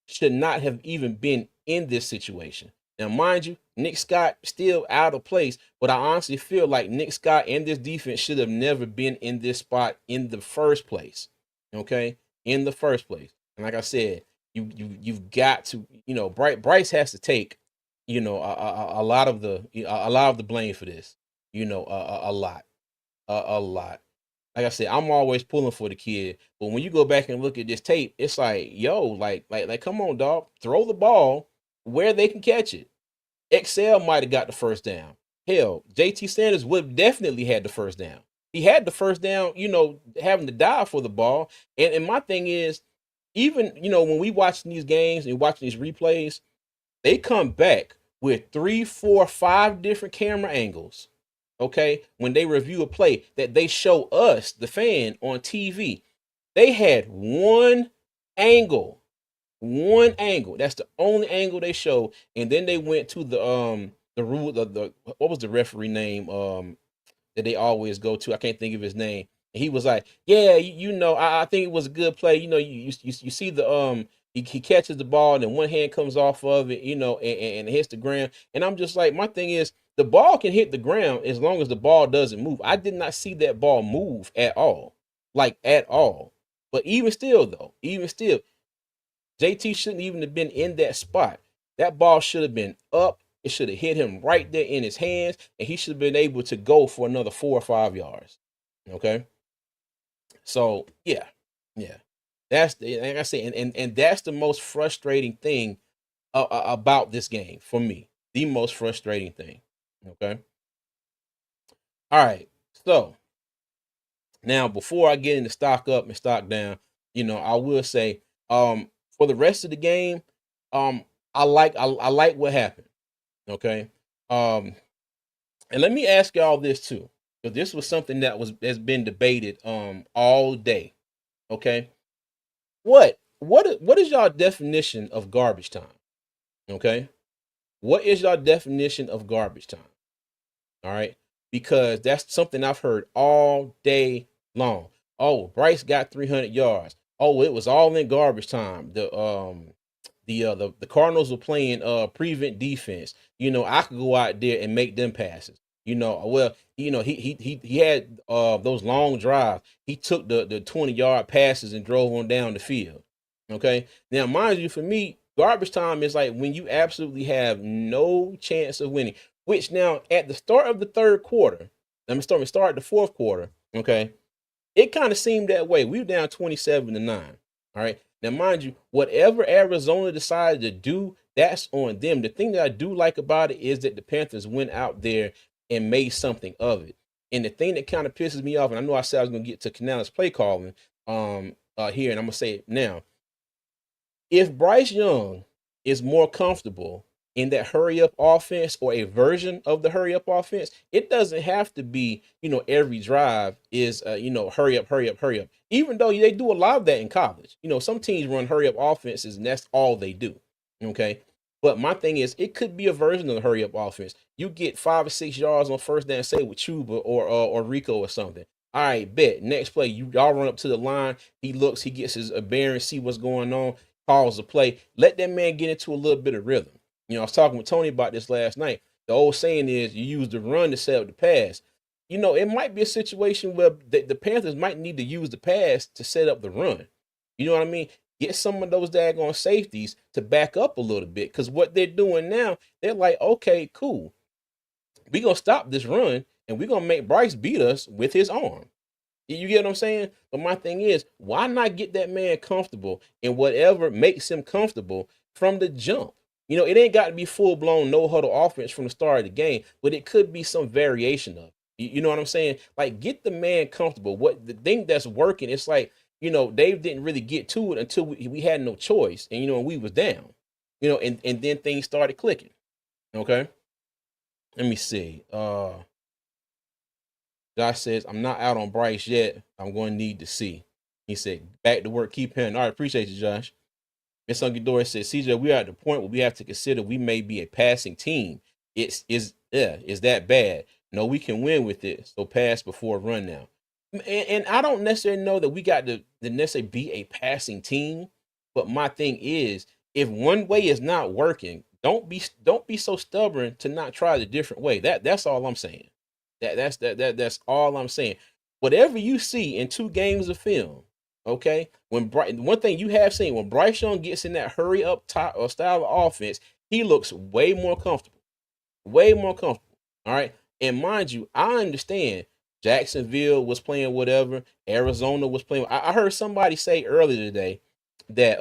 should not have even been in this situation. Now, mind you, Nick Scott still out of place, but I honestly feel like Nick Scott and this defense should have never been in this spot in the first place. Okay, in the first place. And like I said, you've got to, Bryce has to take, a lot of the blame for this. A lot, a lot. Like I said, I'm always pulling for the kid, but when you go back and look at this tape, it's like, yo, like, come on, dog, throw the ball where they can catch it. XL might have got the first down. Hell, JT Sanders would have definitely had the first down. He had the first down, having to dive for the ball. And my thing is, even when we watching these games and watching these replays, they come back with 3, 4, 5 different camera angles. Okay, when they review a play that they show us, the fan, on TV, they had one angle. One angle. That's the only angle they show. And then they went to the rule of the what was the referee name that they always go to? I can't think of his name. And he was like, "Yeah, I think it was a good play. You see the he catches the ball and then one hand comes off of it, and it hits the ground." And I'm just like, my thing is, the ball can hit the ground as long as the ball doesn't move. I did not see that ball move at all, like at all. But even still, JT shouldn't even have been in that spot. That ball should have been up. It should have hit him right there in his hands, and he should have been able to go for another 4 or 5 yards. Okay. So yeah. That's like I said, and that's the most frustrating thing about this game for me. The most frustrating thing. Okay. All right. So now, before I get into stock up and stock down, I will say, for the rest of the game, um, I like what happened. Okay. Um, and let me ask y'all this too, because this was something that has been debated all day. Okay. What is y'all definition of garbage time? Okay. What is your definition of garbage time? All right. Because that's something I've heard all day long. Oh, Bryce got 300 yards. Oh, it was all in garbage time. The Cardinals were playing prevent defense. I could go out there and make them passes. Well, he had those long drives. He took the 20-yard passes and drove on down the field. Okay. Now, mind you, for me, garbage time is like when you absolutely have no chance of winning. Which now at the start of the third quarter, start the fourth quarter. Okay, it kind of seemed that way. We were down 27-9. All right. Now, mind you, whatever Arizona decided to do, that's on them. The thing that I do like about it is that the Panthers went out there and made something of it. And the thing that kind of pisses me off, and I know I said I was gonna get to Canales play calling here, and I'm gonna say it now. If Bryce Young is more comfortable in that hurry up offense or a version of the hurry up offense, it doesn't have to be, every drive is, hurry up, hurry up, hurry up. Even though they do a lot of that in college. Some teams run hurry up offenses and that's all they do. Okay. But my thing is, it could be a version of the hurry up offense. You get 5 or 6 yards on first down, say with Chuba or Rico or something. All right, bet. Next play, y'all run up to the line. He looks, he gets his bearing, see what's going on, calls the play. Let that man get into a little bit of rhythm. I was talking with Tony about this last night. The old saying is you use the run to set up the pass. It might be a situation where the Panthers might need to use the pass to set up the run. You know what I mean? Get some of those daggone safeties to back up a little bit. Because what they're doing now, they're like, okay, cool. We're going to stop this run and we're going to make Bryce beat us with his arm. You get what I'm saying? But my thing is, why not get that man comfortable in whatever makes him comfortable from the jump? It ain't got to be full blown no huddle offense from the start of the game, but it could be some variation of it. You know what I'm saying? Like, get the man comfortable. What the thing that's working, it's like, Dave didn't really get to it until we had no choice, and we was down, and then things started clicking. Okay, let me see. Josh says, I'm not out on Bryce yet. I'm going to need to see. He said, back to work, keep him. All right, appreciate you, Josh. Miss Uncle says, CJ, we are at the point where we have to consider we may be a passing team. Is that bad? No, we can win with it. So pass before run now. And I don't necessarily know that we got to necessarily be a passing team. But my thing is, if one way is not working, don't be so stubborn to not try the different way. That's all I'm saying. That's all I'm saying. Whatever you see in 2 games of film, okay. One thing you have seen when Bryce Young gets in that hurry up top or style of offense, he looks way more comfortable, way more comfortable. All right, and mind you, I understand Jacksonville was playing whatever, Arizona was playing. I heard somebody say earlier today that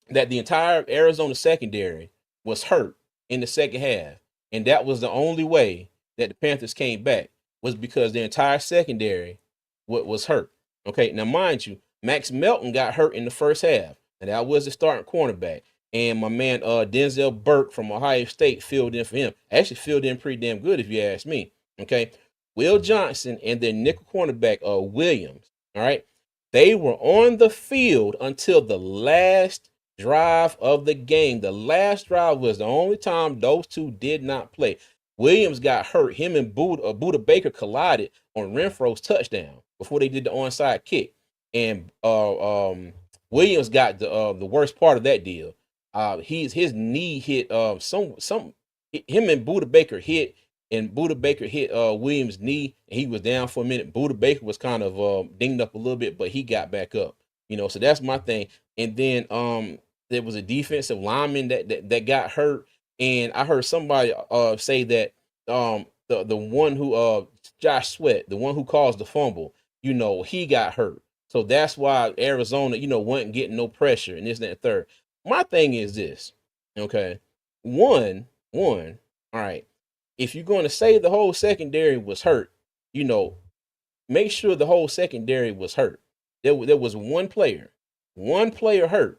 that the entire Arizona secondary was hurt in the second half, and that was the only way that the Panthers came back was because the entire secondary was hurt. Okay, now mind you, Max Melton got hurt in the first half, and that was the starting cornerback. And my man Denzel Burke from Ohio State filled in for him. Actually filled in pretty damn good if you ask me. Okay, Will Johnson and their nickel cornerback Williams. All right, they were on the field until the last drive of the game. The last drive was the only time those two did not play. Williams got hurt. Him and Buda Baker collided on Renfro's touchdown before they did the onside kick. And Williams got the worst part of that deal. His knee hit him and Buda Baker hit, and Buda Baker hit Williams' knee, and he was down for a minute. Buda Baker was kind of dinged up a little bit, but he got back up. So that's my thing. And then there was a defensive lineman that got hurt, and I heard somebody say that the one who Josh Sweat, the one who caused the fumble, he got hurt. So that's why Arizona, wasn't getting no pressure and this and that third. My thing is this, okay? One, all right. If you're going to say the whole secondary was hurt, make sure the whole secondary was hurt. There was one player hurt.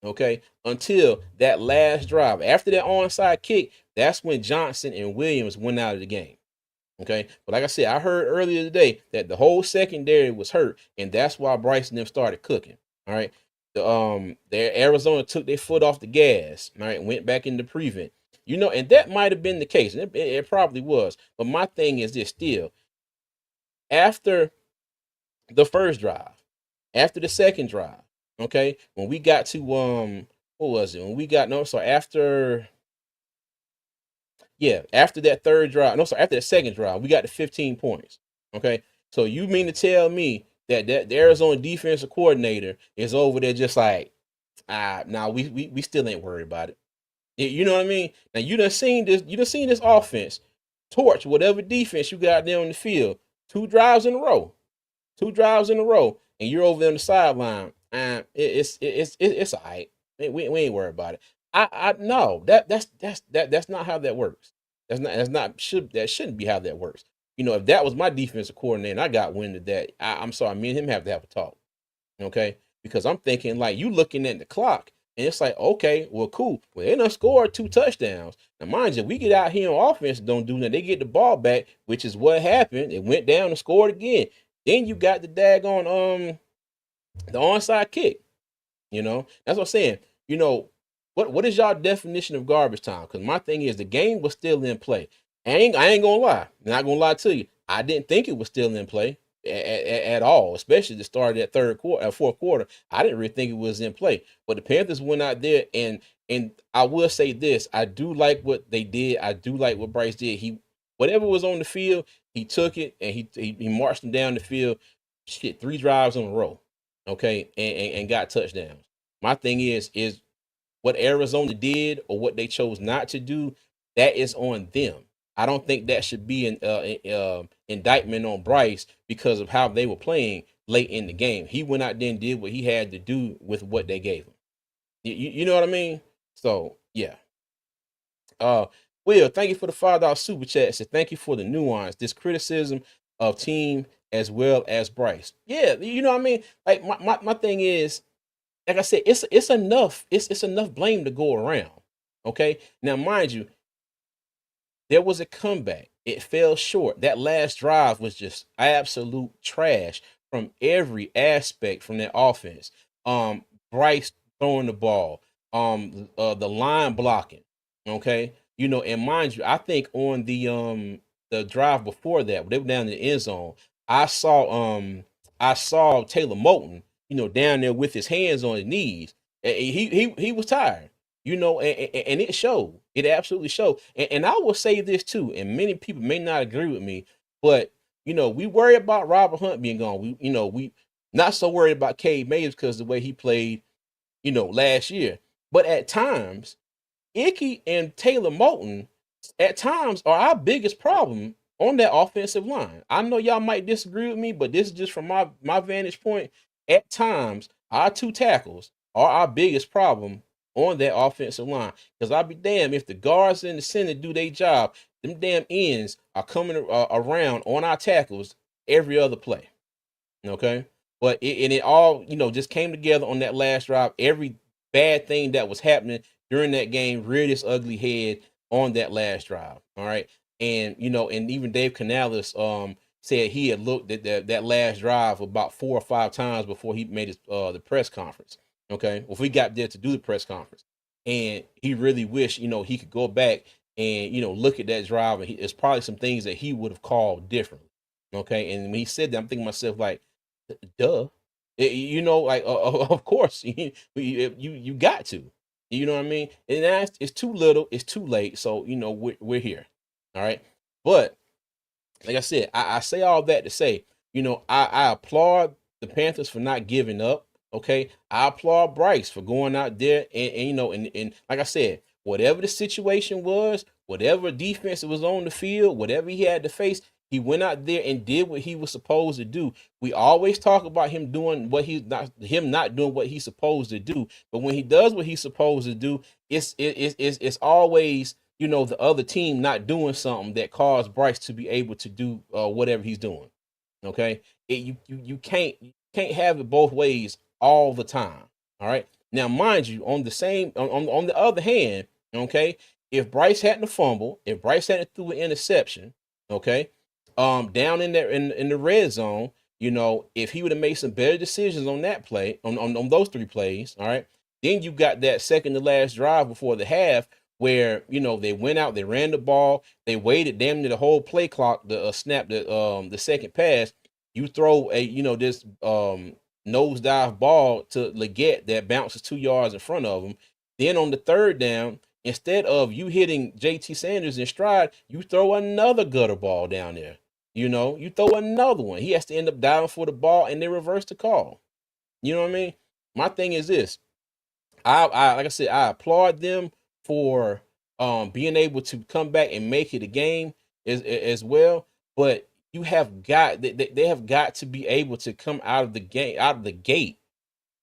Okay, until that last drive. After that onside kick, that's when Johnson and Williams went out of the game. Okay, but like I said, I heard earlier today that the whole secondary was hurt, and that's why Bryce and them started cooking. All right, the Arizona took their foot off the gas. All right, went back into prevent. And that might have been the case, and it probably was. But my thing is this: still, after the first drive, after the second drive, okay, when we got to what was it? When we got no, so after after that third drive, no, sorry, after that second drive, we got to 15 points. Okay. So you mean to tell me that the Arizona defensive coordinator is over there just like, nah, we still ain't worried about it. You know what I mean? Now you done seen this offense torch whatever defense you got there on the field 2 drives in a row, and you're over there on the sideline. It's all right. We ain't worried about it. I no, that's not how that works. That shouldn't be how that works. If that was my defensive coordinator and I got wind of that, I'm sorry, me and him have to have a talk. Okay, because I'm thinking like you looking at the clock and it's like, okay, well, cool. Well, they done scored 2 touchdowns. Now, mind you, we get out here on offense, don't do that. They get the ball back, which is what happened. It went down and scored again. Then you got the daggone the onside kick. That's what I'm saying. What is y'all definition of garbage time? Because my thing is the game was still in play. I ain't gonna lie. Not gonna lie to you. I didn't think it was still in play at all, especially the start of that fourth quarter. I didn't really think it was in play. But the Panthers went out there and I will say this: I do like what they did. I do like what Bryce did. Whatever was on the field, he took it and he marched them down the field. Shit, 3 drives in a row, okay, and got touchdowns. My thing is what Arizona did or what they chose not to do. That is on them. I don't think that should be an indictment on Bryce because of how they were playing late in the game. He went out there and did what he had to do with what they gave him. You know what I mean? So yeah. Uh, Will, thank you for the $5 super chat. So thank you for the nuance, this criticism of team as well as Bryce. Yeah, you know what I mean? Like my thing is, like I said, it's enough. It's enough blame to go around. Okay. Now, mind you, there was a comeback. It fell short. That last drive was just absolute trash from every aspect from that offense. Bryce throwing the ball, the line blocking. Okay, and mind you, I think on the drive before that, when they were down in the end zone, I saw Taylor Moton, down there with his hands on his knees. And he was tired, and it showed. It absolutely showed. And I will say this too, and many people may not agree with me, but we worry about Robert Hunt being gone. We not so worried about Cade Mays because the way he played, last year. But at times, Icky and Taylor Moton at times are our biggest problem on that offensive line. I know y'all might disagree with me, but this is just from my vantage point. At times, our 2 tackles are our biggest problem on that offensive line. Because I'll be damned if the guards in the center do their job, them damn ends are coming around on our tackles every other play. Okay. But it all, just came together on that last drive. Every bad thing that was happening during that game reared its ugly head on that last drive. All right. And, and even Dave Canales said he had looked at that last drive about 4 or 5 times before he made his the press conference. Okay. Well, if we got there to do the press conference. And he really wished, he could go back and, look at that drive. And it's probably some things that he would have called differently. Okay. And when he said that, I'm thinking to myself, like, duh. Like of course you got to. You know what I mean? And that's it's too little, it's too late. So we're here. All right. But like I said, I say all that to say, I applaud the Panthers for not giving up. Okay. I applaud Bryce for going out there and like I said, whatever the situation was, whatever defense was on the field, whatever he had to face, he went out there and did what he was supposed to do. We always talk about him doing what not doing what he's supposed to do. But when he does what he's supposed to do, it's always the other team not doing something that caused Bryce to be able to do whatever he's doing. Okay, you can't can't have it both ways all the time. All right. Now, mind you, on the other hand, okay, if Bryce hadn't fumbled, if Bryce hadn't threw an interception, okay, down in there in the red zone, if he would have made some better decisions on that play, on those 3 plays, all right, then you got that second to last drive before the half where they went out, they ran the ball, they waited damn near the whole play clock to snap the second pass. You throw a this nosedive ball to Leggett that bounces 2 yards in front of him. Then on the third down, instead of you hitting JT Sanders in stride, you throw another gutter ball down there. You throw another one. He has to end up diving for the ball and they reverse the call. You know what I mean? My thing is this. I like I said, I applaud them for being able to come back and make it a game as well. But they have got to be able to come out of the gate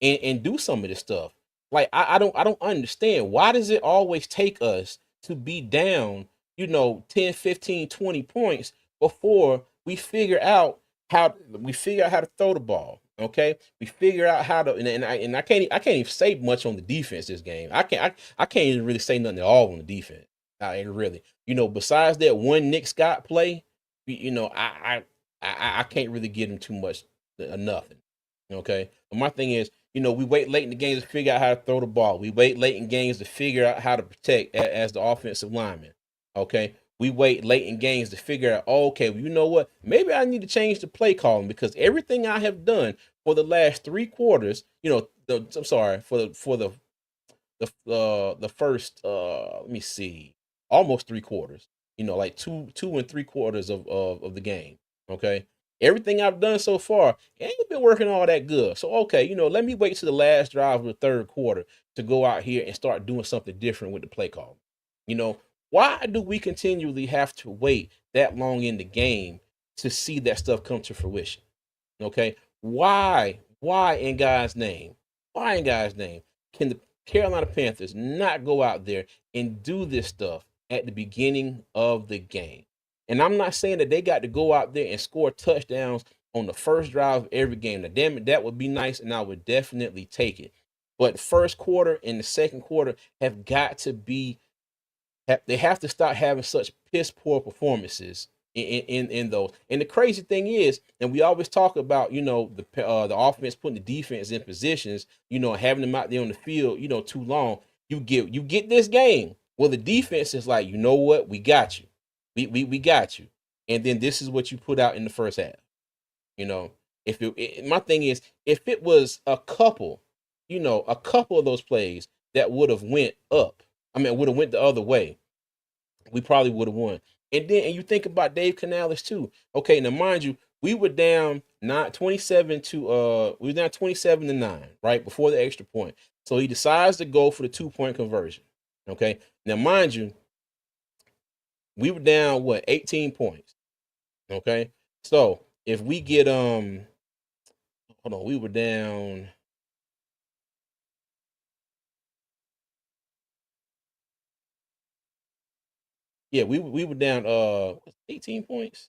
and do some of this stuff. Like I don't understand, why does it always take us to be down, 10, 15, 20 points before we figure out how to throw the ball. Okay, we figure out how to, and I can't even say much on the defense this game. I can't even really say nothing at all on the defense. I ain't really, besides that one Nick Scott play, I can't really give him too much nothing. Okay, but my thing is, we wait late in the games to figure out how to throw the ball. We wait late in games to figure out how to protect as the offensive lineman. Okay, we wait late in games to figure out, oh, okay, well, you know what? Maybe I need to change the play calling because everything I have done for the last 3 quarters, I'm sorry, the first let me see, almost 3 quarters, like two and 3 quarters of the game. Okay. Everything I've done so far ain't been working all that good. So okay, let me wait to the last drive of the third quarter to go out here and start doing something different with the play call. You know, why do we continually have to wait that long in the game to see that stuff come to fruition? Okay. Why in God's name? Why in God's name can the Carolina Panthers not go out there and do this stuff at the beginning of the game? And I'm not saying that they got to go out there and score touchdowns on the first drive of every game. Now, damn it, that would be nice, and I would definitely take it. But first quarter and the second quarter have got to be, they have to start having such piss poor performances in those. And the crazy thing is, and we always talk about, the offense putting the defense in positions, having them out there on the field, too long. You get this game. Well, the defense is like, you know what, we got you. We got you. And then this is what you put out in the first half. If my thing is, if it was a couple of those plays that would have went up, would have went the other way, we probably would have won. And you think about Dave Canales too. Okay, now mind you, we were down not 27 to we were down 27-9, right? Before the extra point. So he decides to go for the 2-point conversion. Okay. Now mind you, we were down 18 points. Okay. So if we get hold on, we were down. Yeah, we were down 18 points.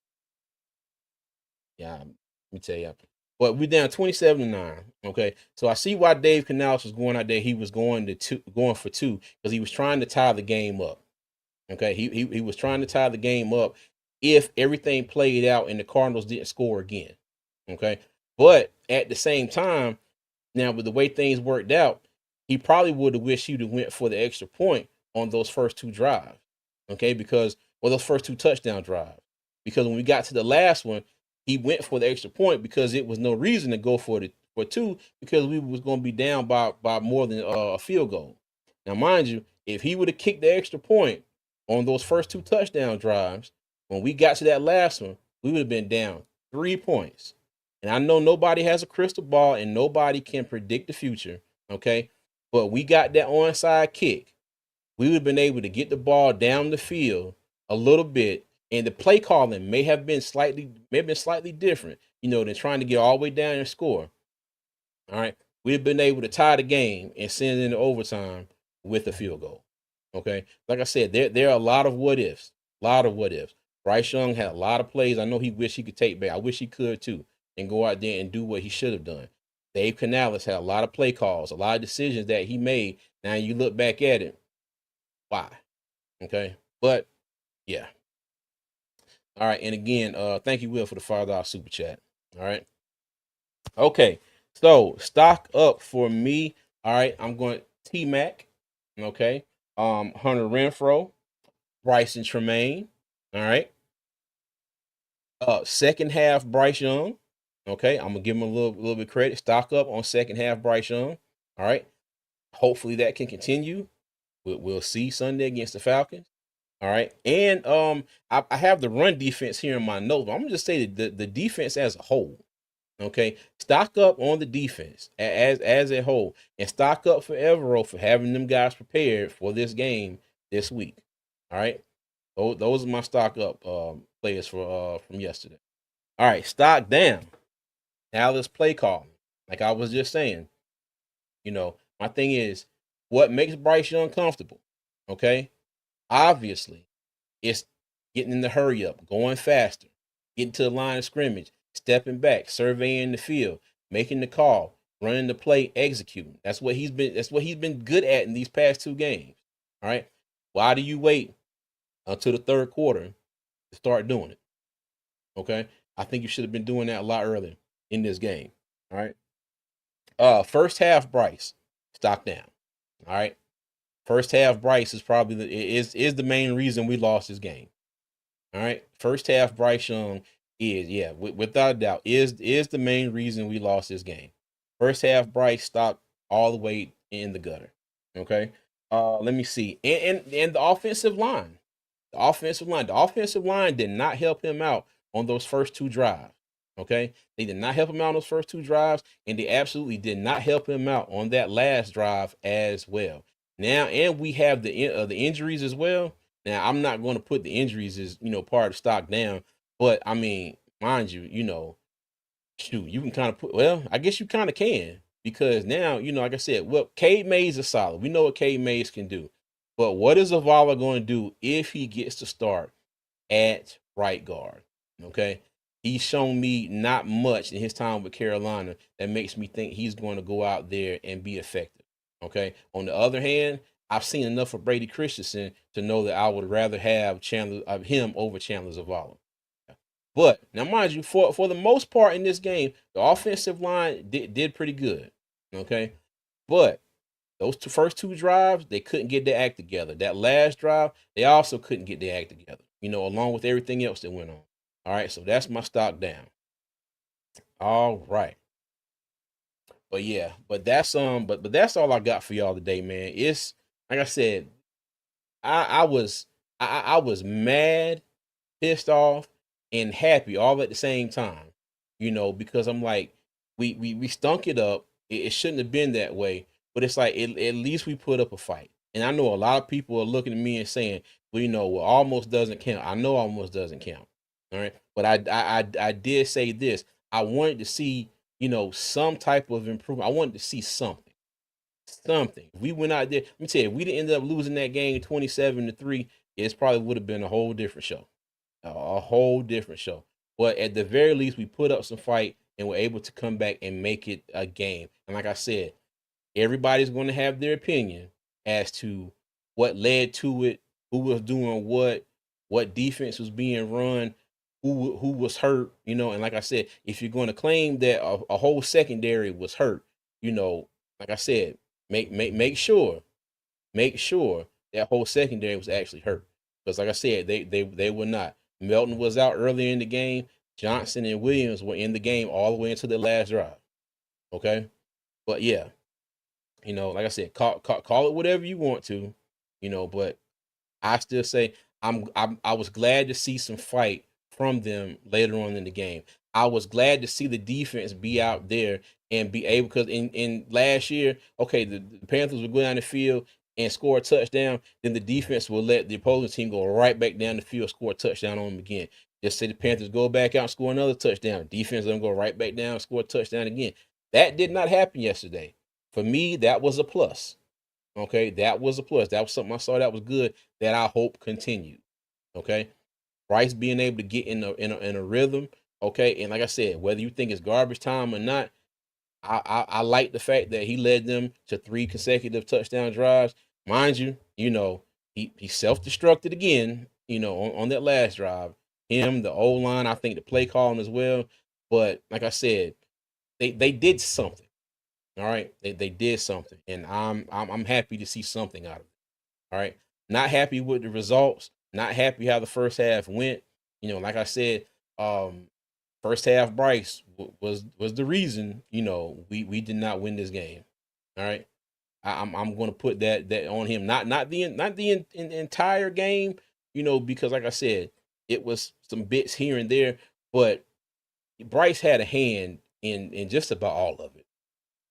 Yeah, let me tell you. But we're down 27-9. Okay. So I see why Dave Canales was going out there. He was going for two because he was trying to tie the game up. Okay. He was trying to tie the game up if everything played out and the Cardinals didn't score again. Okay. But at the same time, now with the way things worked out, he probably would have wished he'd have went for the extra point on those first 2 drives. Okay, because those first 2 touchdown drives. Because when we got to the last one, he went for the extra point because it was no reason to go for 2 because we was going to be down by more than a field goal. Now, mind you, if he would have kicked the extra point on those first 2 touchdown drives, when we got to that last one, we would have been down 3 points. And I know nobody has a crystal ball and nobody can predict the future, okay? But we got that onside kick. We would have been able to get the ball down the field a little bit, and the play calling may have been slightly different, than trying to get all the way down and score. All right. We'd have been able to tie the game and send it into overtime with a field goal. Okay. Like I said, there are a lot of what ifs. A lot of what ifs. Bryce Young had a lot of plays I know he wished he could take back. I wish he could too. and go out there and do what he should have done. Dave Canales had a lot of play calls, a lot of decisions that he made. Now you look back at it, why? Okay, but yeah. All right, and again, thank you, Will, for the $5 super chat. All right. Okay, so stock up for me. All right, I'm going T Mac. Okay, Hunter Renfro, Bryson Tremaine. All right, second half Bryce Young. Okay, I'm gonna give him a little bit of credit. Stock up on second half Bryce Young. All right, hopefully that can continue. We'll see Sunday against the Falcons. All right, and I have the run defense here in my notes. But I'm gonna just say that the defense as a whole. Okay, stock up on the defense as a whole, and stock up for Evero for having them guys prepared for this game this week. All right, those are my stock up players for from yesterday. All right, stock down. Now let's play call. Like I was just saying, my thing is what makes Bryce Young comfortable. Okay, obviously it's getting in the hurry up, going faster, getting to the line of scrimmage, stepping back, surveying the field, making the call, running the play, executing. That's what he's been good at in these past two games. All right. Why do you wait until the third quarter to start doing it? Okay. I think you should have been doing that a lot earlier in this game. All right. First half Bryce, stock down. All right. First half Bryce is probably is the main reason we lost this game. All right. First half Bryce Young is, yeah, without a doubt, is the main reason we lost this game. First half Bryce stopped all the way in the gutter. Okay. Let me see. And the offensive line. The offensive line did not help him out on those first two drives. Okay. They did not help him out on those first two drives, and they absolutely did not help him out on that last drive as well. Now, and we have the injuries as well. Now, I'm not going to put the injuries as part of stock down, but I mean, mind you, shoot, you can kind of put. Well, I guess you kind of can because now like I said, well, Cade Mays is solid. We know what Cade Mays can do, but what is Zavala going to do if he gets to start at right guard? Okay, he's shown me not much in his time with Carolina that makes me think he's going to go out there and be effective. Okay. On the other hand, I've seen enough of Brady Christensen to know that I would rather have Chandler of him over Chandler Zavala. But now, mind you, for the most part in this game, the offensive line did pretty good. Okay, but those first two drives, they couldn't get their act together. That last drive, they also couldn't get their act together. Along with everything else that went on. All right, so that's my stock down. All right. But yeah, but that's all I got for y'all today, man. It's like I said, I was mad, pissed off, and happy all at the same time. Because I'm like, we stunk it up. It shouldn't have been that way, but it's like at least we put up a fight. And I know a lot of people are looking at me and saying, well, almost doesn't count. I know almost doesn't count. All right, but I did say this. I wanted to see some type of improvement. I wanted to see something. Something. We went out there. Let me tell you, if we didn't end up losing that game 27-3, it probably would have been a whole different show. A whole different show. But at the very least, we put up some fight and were able to come back and make it a game. And like I said, everybody's going to have their opinion as to what led to it, who was doing what defense was being run, who was hurt, and like I said, if you're going to claim that a whole secondary was hurt, like I said, make sure that whole secondary was actually hurt. Because like I said, they were not. Melton was out earlier in the game. Johnson and Williams were in the game all the way into the last drive. Okay, but yeah, like I said, call it whatever you want to, but I still say I was glad to see some fight from them later on in the game. I was glad to see the defense be out there and be able, because in last year, okay, the Panthers would go down the field and score a touchdown, then the defense will let the opposing team go right back down the field, score a touchdown on them again. Just say the Panthers go back out and score another touchdown. Defense let them go right back down and score a touchdown again. That did not happen yesterday. For me, that was a plus. Okay, that was a plus. That was something I saw that was good that I hope continued. Okay, Bryce being able to get in a rhythm, Okay, and like I said, whether you think it's garbage time or not, I like the fact that he led them to 3 consecutive touchdown drives. Mind you, he self destructed again. On that last drive, him, the O line, I think the play calling as well. But like I said, they did something. All right, they did something, and I'm happy to see something out of it. All right, not happy with the results. Not happy how the first half went. Like I said, um, first half Bryce was the reason. We did not win this game. All right, I'm going to put that on him. Not the entire game. Because like I said, it was some bits here and there, but Bryce had a hand in just about all of it.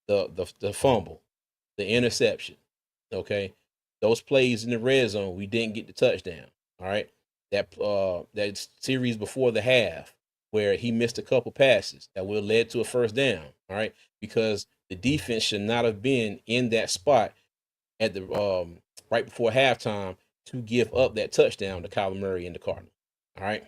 The fumble, the interception. Okay, those plays in the red zone, we didn't get the touchdown. All right, that series before the half where he missed a couple passes that would have led to a first down. All right, because the defense should not have been in that spot at the right before halftime to give up that touchdown to Kyler Murray and the Cardinals. All right,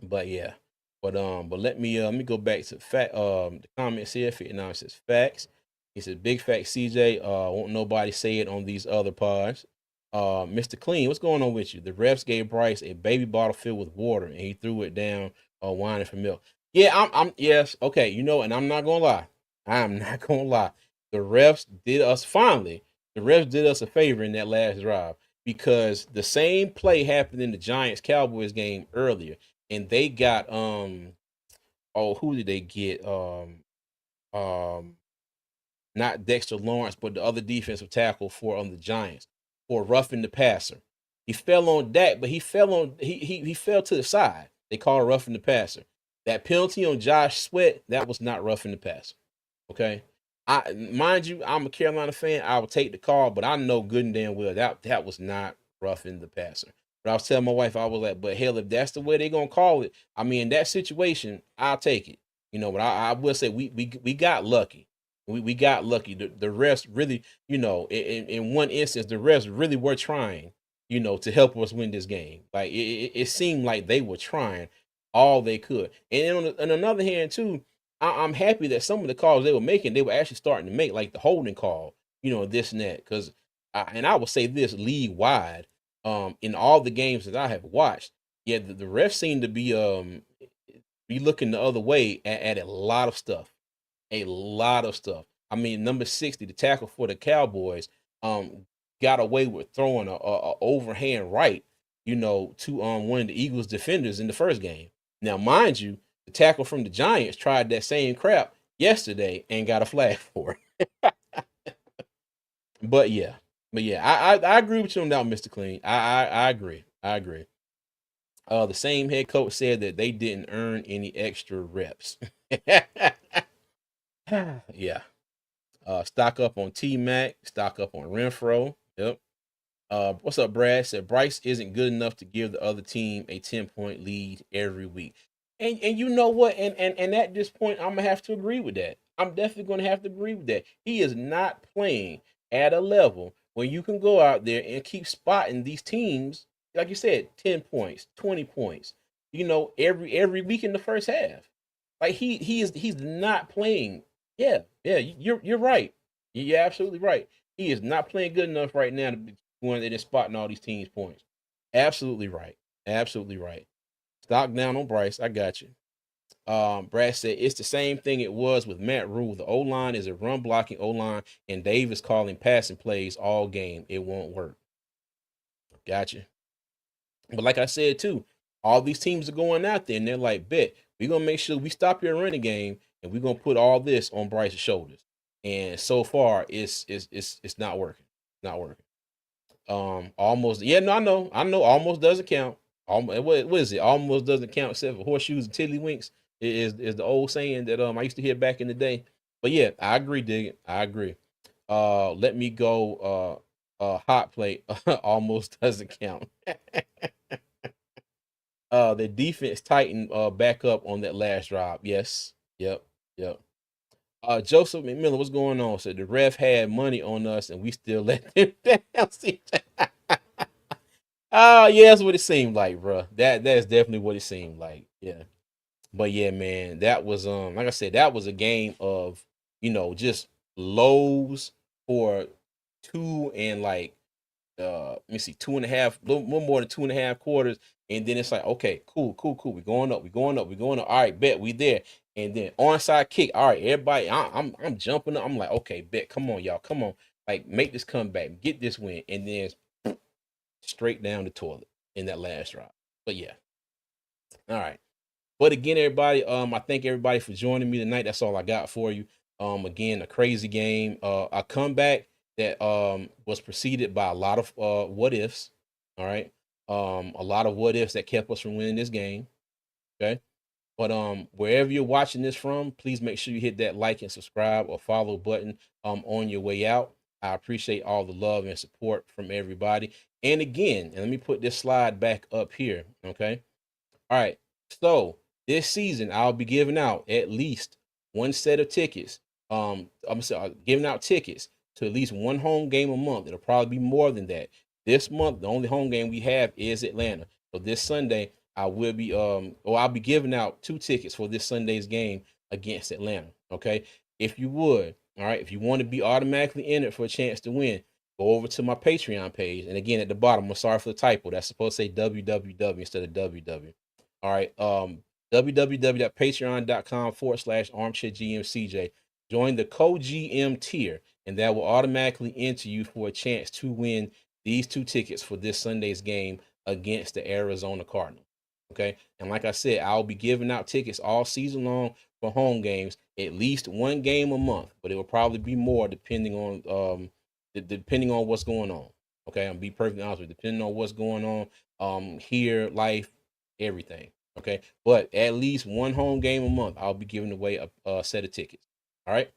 but yeah, but let me go back to the comments here. 59 says facts. He says big facts. CJ, won't nobody say it on these other pods. Mr. Clean, what's going on with you? The refs gave Bryce a baby bottle filled with water and he threw it down, whining for milk. Yeah, I'm yes, okay, and I'm not gonna lie. I'm not gonna lie. The refs did us finally. The refs did us a favor in that last drive because the same play happened in the Giants Cowboys game earlier and they got who did they get? Um Not Dexter Lawrence, but the other defensive tackle for the Giants for roughing the passer. He fell on Dak, but he fell to the side. They call it roughing the passer. That penalty on Josh Sweat, that was not roughing the passer. Okay. I mind you, I'm a Carolina fan. I will take the call, but I know good and damn well that was not roughing the passer. But I was telling my wife, I was like, but hell, if that's the way they're gonna call it, I mean, in that situation, I'll take it. But I will say we got lucky. We got lucky. The refs really, in one instance, the refs really were trying, to help us win this game. Like it seemed like they were trying all they could. And on another hand, too, I'm happy that some of the calls they were making, they were actually starting to make, like the holding call, this and that. Because, and I will say this league wide, in all the games that I have watched, yeah, the refs seem to be looking the other way at a lot of stuff. I mean, number 60, the tackle for the Cowboys, got away with throwing a overhand right, to one of the Eagles defenders in the first game. Now, mind you, the tackle from the Giants tried that same crap yesterday and got a flag for it. But yeah, I agree with you on that, Mister Clean. I agree. I agree. The same head coach said that they didn't earn any extra reps. Yeah. Stock up on T Mac, stock up on Renfro. Yep. What's up, Brad? Said Bryce isn't good enough to give the other team a 10-point lead every week. And you know what? And at this point, I'm gonna have to agree with that. I'm definitely gonna have to agree with that. He is not playing at a level where you can go out there and keep spotting these teams, like you said, 10 points, 20 points, every week in the first half. Like he's not playing. Yeah, yeah, you're right. You're absolutely right. He is not playing good enough right now to be going there and spotting all these teams' points. Absolutely right. Absolutely right. Stock down on Bryce. I got you. Brad said it's the same thing it was with Matt Rule. The O line is a run blocking O line, and Dave is calling passing plays all game. It won't work. Gotcha. But like I said too, all these teams are going out there and they're like, bet we're gonna make sure we stop your running game and we're gonna put all this on Bryce's shoulders. And so far, it's not working. Not working. Almost. Yeah, no, I know. Almost doesn't count. What is it? Almost doesn't count except for horseshoes and tiddlywinks. Is the old saying that I used to hear back in the day. But yeah, I agree, Dig it. I agree. Let me go. Hot plate almost doesn't count. The defense tightened back up on that last drive. Yes. Yep. Yep. Joseph McMillan, what's going on? So the ref had money on us and we still let them down. Yeah, that's what it seemed like, bro. That's definitely what it seemed like. Yeah. But yeah, man, that was like I said, that was a game of, just lows for two and like let me see, two and a half, little more than two and a half quarters. And then it's like, okay, cool, cool, cool. We're going up, we're going up, we're going up. All right, bet we there. And then onside kick. All right, everybody, I'm jumping up. I'm like, okay, bet. Come on, y'all. Come on. Like, make this comeback, get this win. And then straight down the toilet in that last drive. But yeah. All right. But again, everybody, I thank everybody for joining me tonight. That's all I got for you. Again, a crazy game, a comeback that was preceded by a lot of what ifs. All right, a lot of what ifs that kept us from winning this game. Okay, but wherever you're watching this from, please make sure you hit that like and subscribe or follow button on your way out. I appreciate all the love and support from everybody. And again, and let me put this slide back up here. Okay. All right. So this season, I'll be giving out at least one set of tickets. I'm sorry, giving out tickets to at least one home game a month. It'll probably be more than that. This month, the only home game we have is Atlanta. So this Sunday, I will be or I'll be giving out two tickets for this Sunday's game against Atlanta. Okay. If you would, all right, if you want to be automatically entered for a chance to win, go over to my Patreon page. And again, at the bottom, I'm sorry for the typo. That's supposed to say www instead of www. All right. www.patreon.com/armchairgmcj. Join the co-GM tier, and that will automatically enter you for a chance to win these two tickets for this Sunday's game against the Arizona Cardinals. Okay. And like I said, I'll be giving out tickets all season long for home games, at least one game a month, but it will probably be more depending on what's going on. Okay. I'm be perfectly honest with you, depending on what's going on here, life, everything. Okay. But at least one home game a month, I'll be giving away a set of tickets. All right.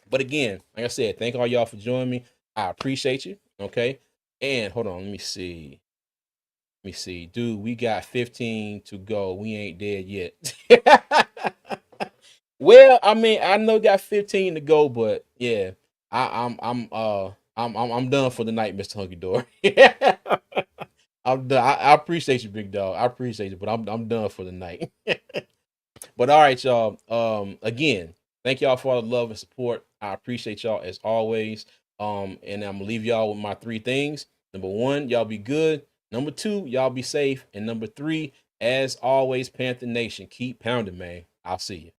But again, like I said, thank all y'all for joining me. I appreciate you. Okay. And hold on, let me see. Let me see. Dude, we got 15 to go. We ain't dead yet. Well, I mean, I know got 15 to go, but yeah, I'm done for the night, Mr. Hunky Door. I'm done. I appreciate you, big dog. I appreciate you, but I'm done for the night. But all right, y'all. Again, thank y'all for all the love and support. I appreciate y'all as always. And I'm gonna leave y'all with my three things. Number one, y'all be good. Number two, y'all be safe. And number three, as always, Panther Nation, keep pounding, man. I'll see you.